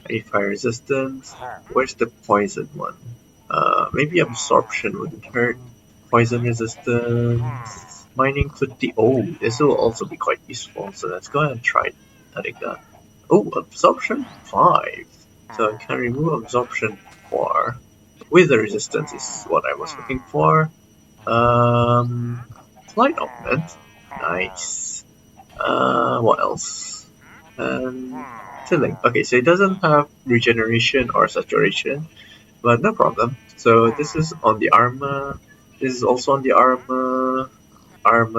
I need fire resistance. Where's the poison one? Maybe absorption wouldn't hurt. Poison resistance. Mining could be. Oh, this will also be quite useful. So let's go ahead and try adding that. Oh, absorption 5. So I can remove absorption 4. Wither resistance is what I was looking for. Flight augment. Nice. What else? Tilling. Okay, so it doesn't have regeneration or saturation, but no problem. So this is on the armor. This is also on the armor. And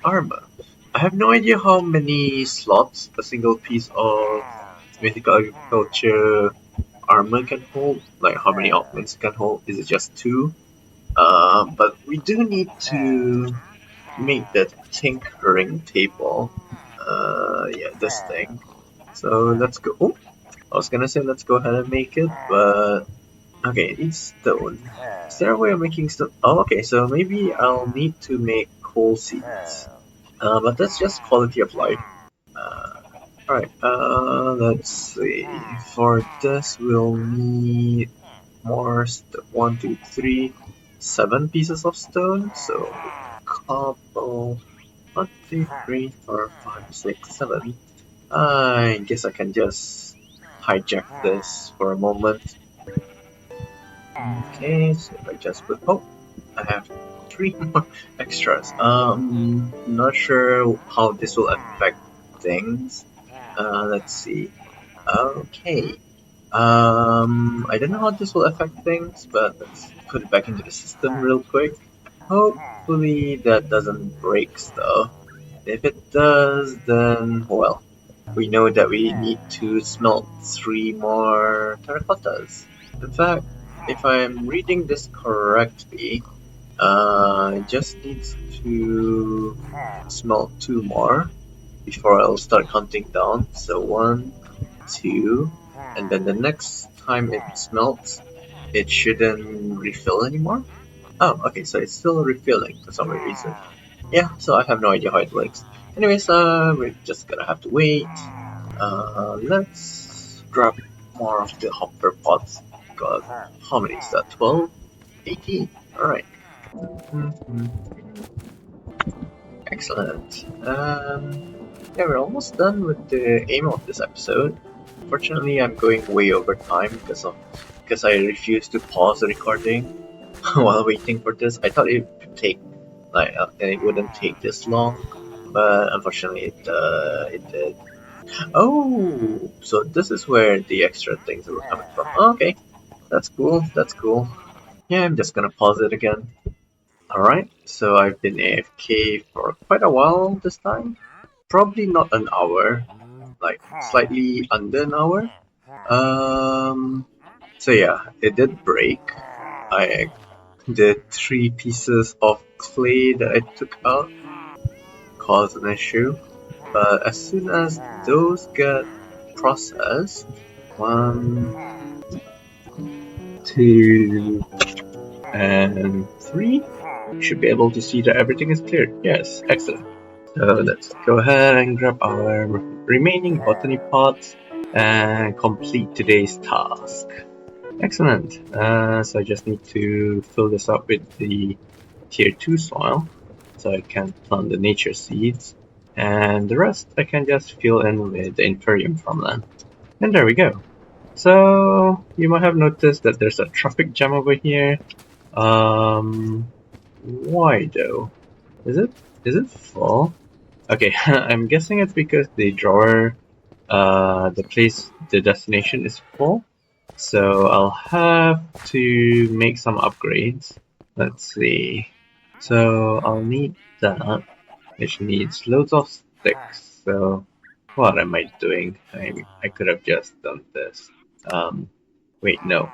armor. I have no idea how many slots a single piece of mythical agriculture armor can hold, like how many augments it can hold. Is it just two? But we do need to make that tinkering table. Yeah, this thing. So let's go. Oh, I was gonna say let's go ahead and make it, but okay, it needs stone. Is there a way of making stone? Oh, okay, so maybe I'll need to make coal seeds. But that's just quality of life. Uh, Alright, let's see. For this, we'll need more one, two, three, 7 pieces of stone. So, cobble, 1, 2, 3, 4, 5, 6, 7. I guess I can just hijack this for a moment. Okay, so if I just put, oh, I have 3 more extras. Not sure how this will affect things. Let's see. Okay. I don't know how this will affect things, but let's put it back into the system real quick. Hopefully that doesn't break stuff. If it does, then, well, we know that we need to smelt 3 more terracottas. In fact, if I'm reading this correctly, it just needs to smelt 2 more before I'll start counting down. So 1, 2, and then the next time it smelts, it shouldn't refill anymore. Oh, okay, so it's still refilling for some reason. Yeah, so I have no idea how it works. Anyways, we're just gonna have to wait. Let's grab more of the hopper pots. God, how many is that? 12? 18? Alright. Excellent. Yeah, we're almost done with the aim of this episode. Unfortunately, I'm going way over time because I refused to pause the recording while waiting for this. I thought it would take it wouldn't take this long, but unfortunately it did. Oh, so this is where the extra things were coming from. Okay, that's cool. That's cool. Yeah, I'm just gonna pause it again. Alright, so I've been AFK for quite a while this time. Probably not an hour, like slightly under an hour. So yeah, it did break. I did 3 pieces of clay that I took out caused an issue. But as soon as those get processed, 1, 2, and 3, should be able to see that everything is cleared. Yes, excellent. So let's go ahead and grab our remaining botany pots and complete today's task. Excellent. So I just need to fill this up with the tier 2 soil so I can plant the nature seeds, and the rest I can just fill in with the inferium farmland. And there we go. So you might have noticed that there's a traffic jam over here. Why though? Is it full? Okay, I'm guessing it's because the drawer, the destination is full. So I'll have to make some upgrades. Let's see. So I'll need that, which needs loads of sticks. So what am I doing? I could have just done this. Wait, no.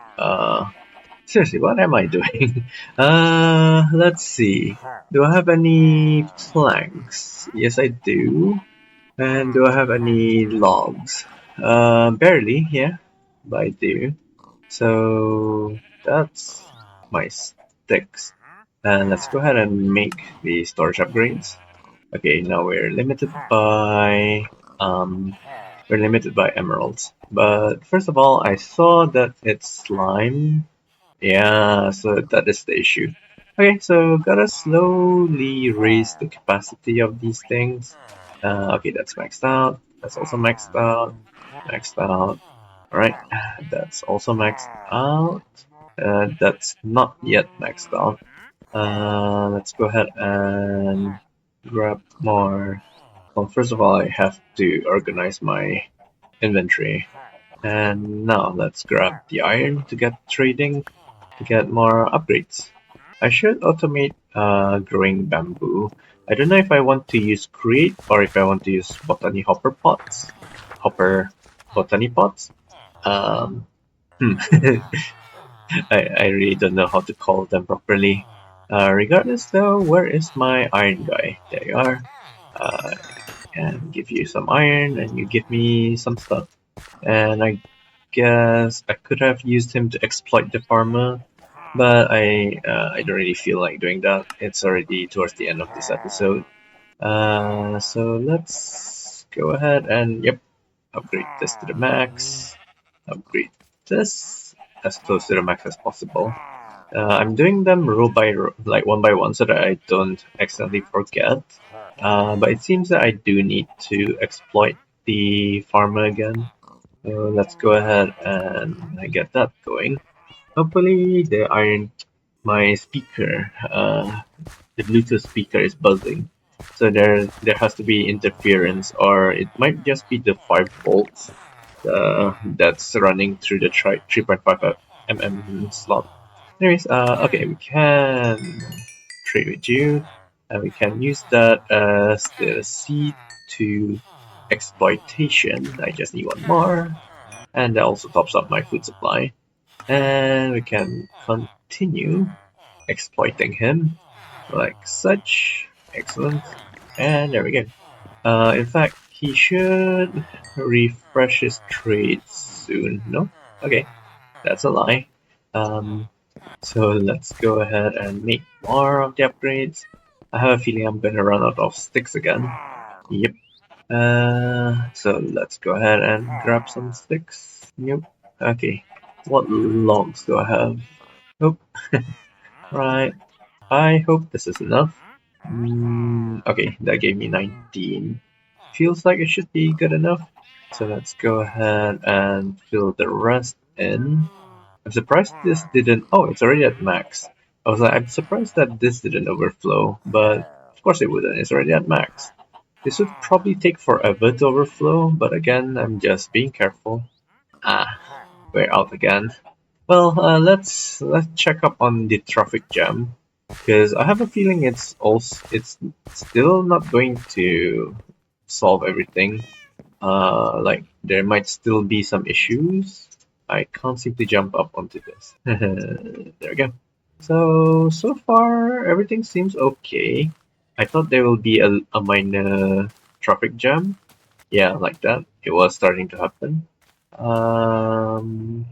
Seriously, what am I doing? Let's see. Do I have any planks? Yes, I do. And do I have any logs? Barely, yeah, but I do. So that's my sticks. And let's go ahead and make the storage upgrades. Okay, now we're limited by emeralds. But first of all, I saw that it's slime. Yeah, so that is the issue. Okay, so gotta slowly raise the capacity of these things. Okay, that's maxed out. That's also maxed out. Maxed out. Alright, that's also maxed out. That's not yet maxed out. Let's go ahead and grab more. Well, first of all, I have to organize my inventory. And now let's grab the iron to get trading to get more upgrades. I should automate growing bamboo. I don't know if I want to use create or if I want to use botany hopper pots. Hopper botany pots. Um, hmm. I really don't know how to call them properly. Regardless though, where is my iron guy? There you are. I can give you some iron and you give me some stuff. And I guess I could have used him to exploit the farmer, but I don't really feel like doing that. It's already towards the end of this episode. So let's go ahead and yep, upgrade this to the max. Upgrade this as close to the max as possible. I'm doing them row by row, like one by one, so that I don't accidentally forget. But it seems that I do need to exploit the farmer again. So let's go ahead and get that going. Hopefully, my speaker, the Bluetooth speaker is buzzing. So there has to be interference, or it might just be the 5 volts that's running through the 3.5 mm slot. Anyways, okay, we can trade with you, and we can use that as the seed to exploitation. I just need one more, and that also tops up my food supply. And we can continue exploiting him like such. Excellent. And there we go. In fact, he should refresh his trades soon. No? Okay, that's a lie. Um, so let's go ahead and make more of the upgrades. I have a feeling I'm gonna run out of sticks again. Yep. So let's go ahead and grab some sticks. Yep. Okay. What logs do I have? Oh, right. I hope this is enough. Okay, that gave me 19. Feels like it should be good enough. So let's go ahead and fill the rest in. I'm surprised this didn't. Oh, it's already at max. I was like, I'm surprised that this didn't overflow, but of course it wouldn't. It's already at max. This would probably take forever to overflow, but again, I'm just being careful. Ah, we're out again. Well, let's check up on the traffic jam because I have a feeling it's still not going to solve everything. Like there might still be some issues. I can't seem to jump up onto this. There we go. So far everything seems okay. I thought there will be a minor traffic jam. Yeah, like that. It was starting to happen. Um,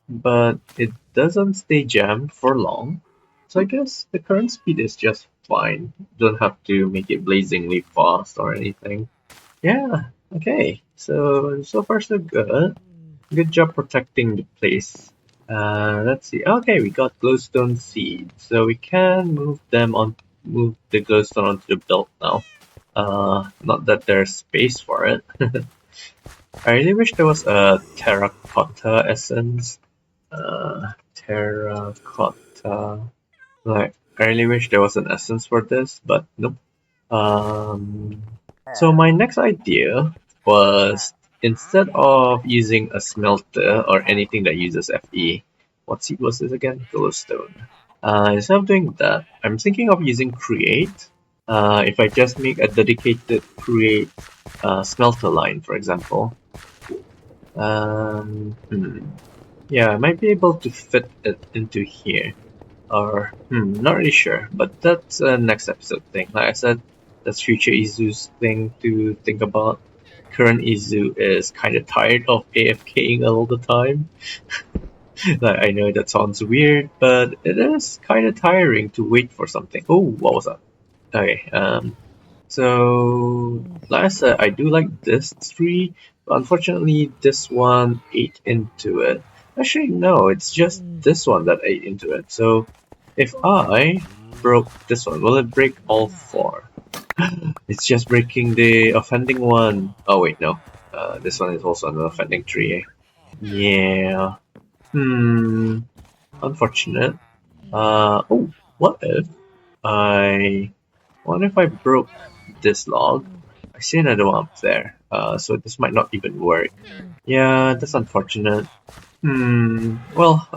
but it doesn't stay jammed for long. So I guess the current speed is just fine. Don't have to make it blazingly fast or anything. Yeah, okay. So far so good. Good job protecting the place. Let's see. Okay, we got glowstone seeds, so we can move the glowstone onto the belt now. Not that there's space for it. I really wish there was a terracotta essence. Terracotta. Like, I really wish there was an essence for this, but nope. Um, so my next idea was instead of using a smelter or anything that uses Fe, what seed was this again? Glowstone. Instead of doing that, I'm thinking of using create. If I just make a dedicated create smelter line, for example, yeah, I might be able to fit it into here. Or, not really sure, but that's a next episode thing. Like I said, that's future Izu's thing to think about. Current Izu is kind of tired of AFKing all the time. Like, I know that sounds weird, but it is kind of tiring to wait for something. Oh, what was that? Okay, so like I said, I do like this tree, but unfortunately this one ate into it. Actually, no, it's just this one that ate into it. So if I broke this one, will it break all four? It's just breaking the offending one. Oh wait, no. This one is also an offending tree. Eh? Yeah. Unfortunate. Oh, what if I what if I broke this log? I see another one up there, so this might not even work. Yeah, that's unfortunate. Well,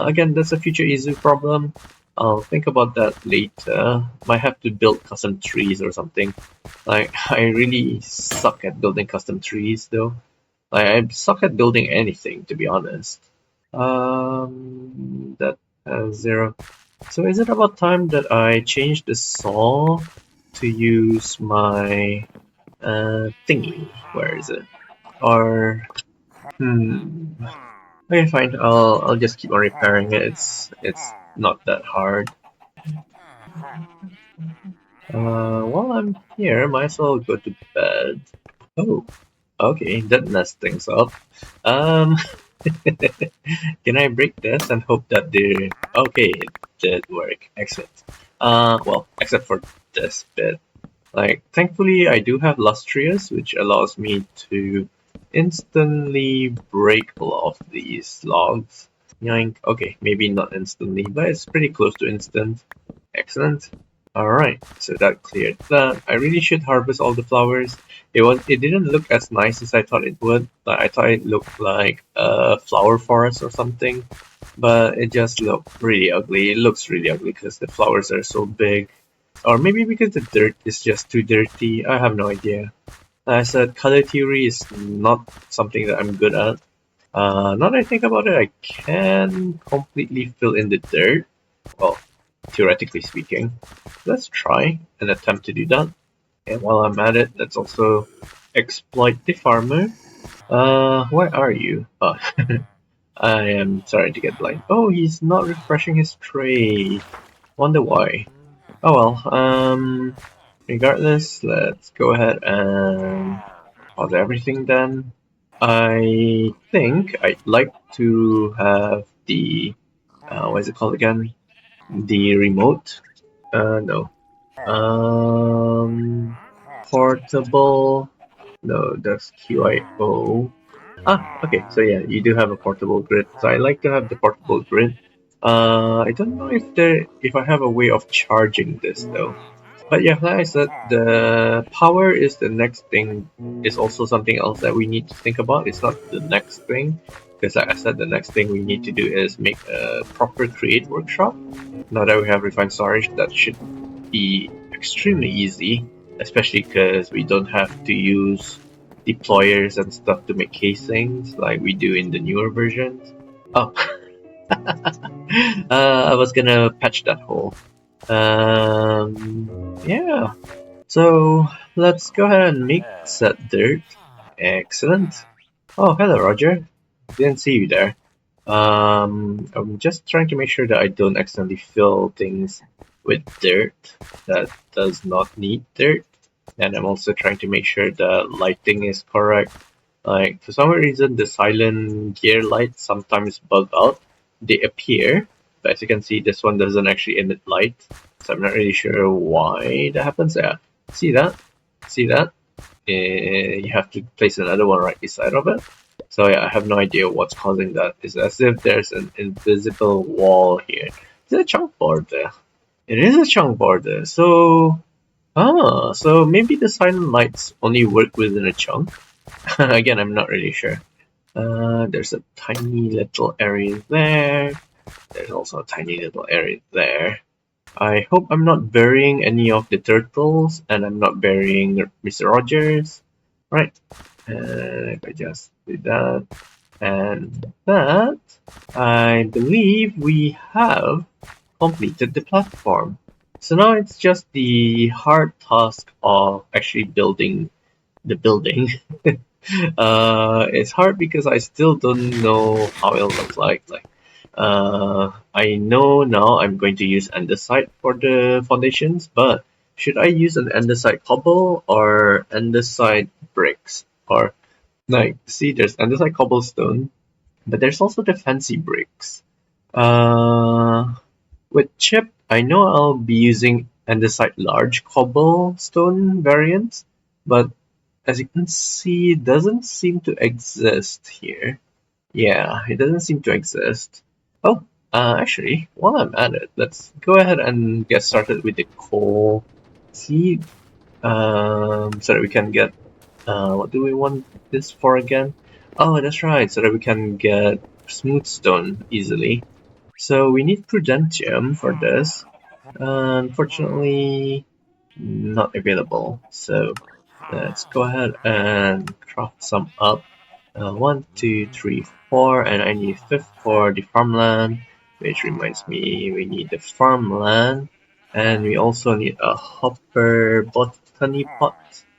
again, that's a future Izu problem. I'll think about that later. Might have to build custom trees or something. Like, I really suck at building custom trees though. Like, I suck at building anything, to be honest. That has 0. So is it about time that I change the saw to use my thingy? Where is it? Or okay, fine. I'll just keep on repairing it. It's not that hard. While I'm here, might as well go to bed. Oh, okay, that messed things up. Um, can I break this and hope that the okay, it did work. Excellent. Well, except for this bit. Like, thankfully, I do have Lustrious, which allows me to instantly break all of these logs. Yoink. Okay, maybe not instantly, but it's pretty close to instant. Excellent. Alright, so that cleared that. I really should harvest all the flowers. It didn't look as nice as I thought it would. Like, I thought it looked like a flower forest or something, but it just looked really ugly. It looks really ugly because the flowers are so big. Or maybe because the dirt is just too dirty. I have no idea. As I said, color theory is not something that I'm good at. Now that I think about it, I can completely fill in the dirt. Well, theoretically speaking. Let's try and attempt to do that. And while I'm at it, let's also exploit the farmer. Where are you? Oh, I am starting to get blind. Oh, he's not refreshing his tray. Wonder why. Oh well, regardless, let's go ahead and pause everything then. I think I'd like to have the, what is it called again? The remote? No. Portable. No, that's QIO. Okay. So yeah, you do have a portable grid. So I like to have the portable grid. I don't know if I have a way of charging this though. But yeah, like I said, the power is the next thing. Is also something else that we need to think about. It's not the next thing, because like I said, the next thing we need to do is make a proper create workshop. Now that we have refined storage, that should be extremely easy, especially because we don't have to use deployers and stuff to make casings like we do in the newer versions. Oh, I was gonna patch that hole. Yeah. So let's go ahead and make set dirt. Excellent. Oh, hello, Roger. Didn't see you there. I'm just trying to make sure that I don't accidentally fill things with dirt that does not need dirt. And I'm also trying to make sure the lighting is correct. Like, for some reason, the silent gear lights sometimes bug out. They appear, but as you can see, this one doesn't actually emit light. So I'm not really sure why that happens. Yeah, see that? See that? You have to place another one right beside of it. So yeah, I have no idea what's causing that. It's as if there's an invisible wall here. Is it a chunk border? It is a chunk border. So maybe the silent lights only work within a chunk. Again, I'm not really sure. There's a tiny little area there. There's also a tiny little area there. I hope I'm not burying any of the turtles, and I'm not burying Mr. Rogers. Right. If I just do that and that, I believe we have completed the platform. So now it's just the hard task of actually building the building. It's hard because I still don't know how it'll look like. I know now I'm going to use andesite for the foundations, but should I use an andesite cobble or andesite bricks? Or like, see, there's andesite cobblestone, but there's also the fancy bricks. Uh, with chip, I know I'll be using andesite large cobblestone variants, but as you can see, it doesn't seem to exist here. Yeah, it doesn't seem to exist. Oh, actually, while I'm at it, let's go ahead and get started with the coal. See, so that we can get, what do we want this for again? Oh, that's right, so that we can get smooth stone easily. So we need prudentium for this. Unfortunately, not available. So let's go ahead and craft some up. One, two, three, four, and I need fifth for the farmland, which reminds me we need the farmland, and we also need a hopper botany pot.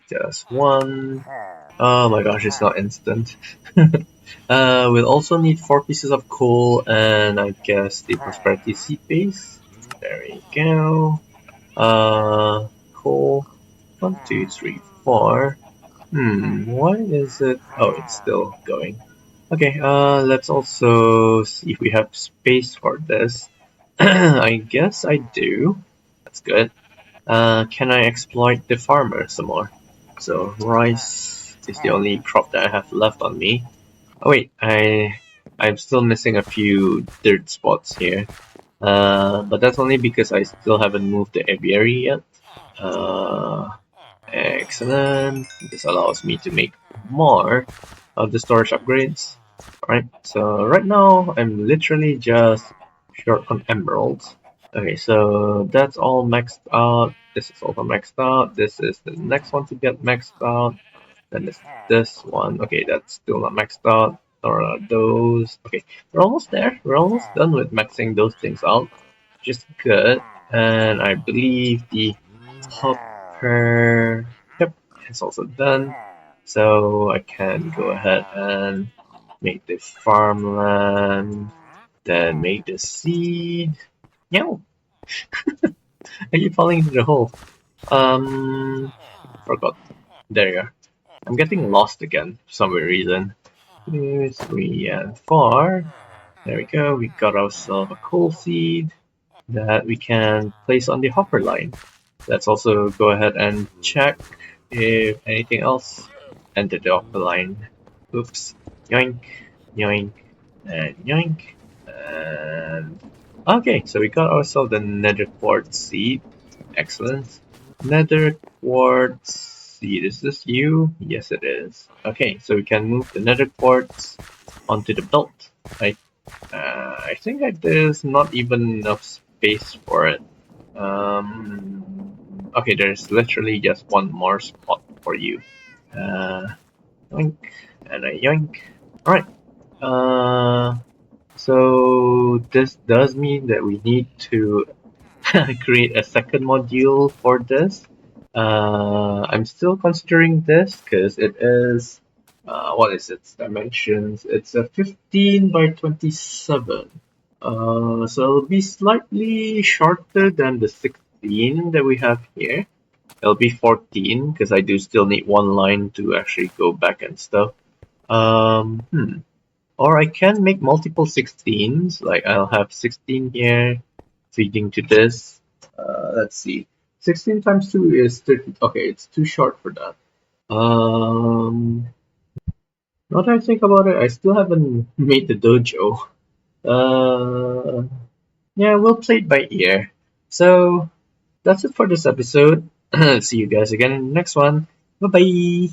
Just one. Oh my gosh, it's not instant. We'll also need 4 pieces of coal and I guess the prosperity seed base. There we go. Coal. One, two, three, four. Why is it? Oh, it's still going. Okay, let's also see if we have space for this. I guess I do. That's good. Can I exploit the farmer some more? So rice is the only crop that I have left on me. Oh wait, I'm still missing a few dirt spots here. But that's only because I still haven't moved the aviary yet. Uh, Excellent. This allows me to make more of the storage upgrades. Alright, so right now I'm literally just short on emeralds. Okay, so that's all maxed out. This is also maxed out. This is the next one to get maxed out. Then there's this one. Okay, that's still not maxed out. Or are those. Okay, we're almost there. We're almost done with maxing those things out. Which is good. And I believe the hopper. Yep, it's also done. So I can go ahead and make the farmland. Then make the seed. No, I keep falling into the hole. Forgot. There you are. I'm getting lost again for some weird reason. 2, 3, and 4. There we go. We got ourselves a coal seed that we can place on the hopper line. Let's also go ahead and check if anything else entered the hopper line. Oops. Yoink, yoink, and yoink. And okay, so we got ourselves the nether quartz seed. Excellent. Nether quartz seed. Is this you? Yes, it is. Okay, so we can move the nether quartz onto the belt. I think that there's not even enough space for it. Okay, there's literally just one more spot for you. Yoink, and a yoink. Alright. So this does mean that we need to create a second module for this. I'm still considering this because it is what is its dimensions? It's a 15 by 27. So it'll be slightly shorter than the 16 that we have here. It'll be 14 because I do still need one line to actually go back and stuff. Or I can make multiple 16s. Like I'll have 16 here feeding to this. Let's see. 16 times 2 is 30. Okay, it's too short for that. Now that I think about it, I still haven't made the dojo. Uh, yeah, we'll play it by ear. So that's it for this episode. See you guys again in the next one. Bye bye.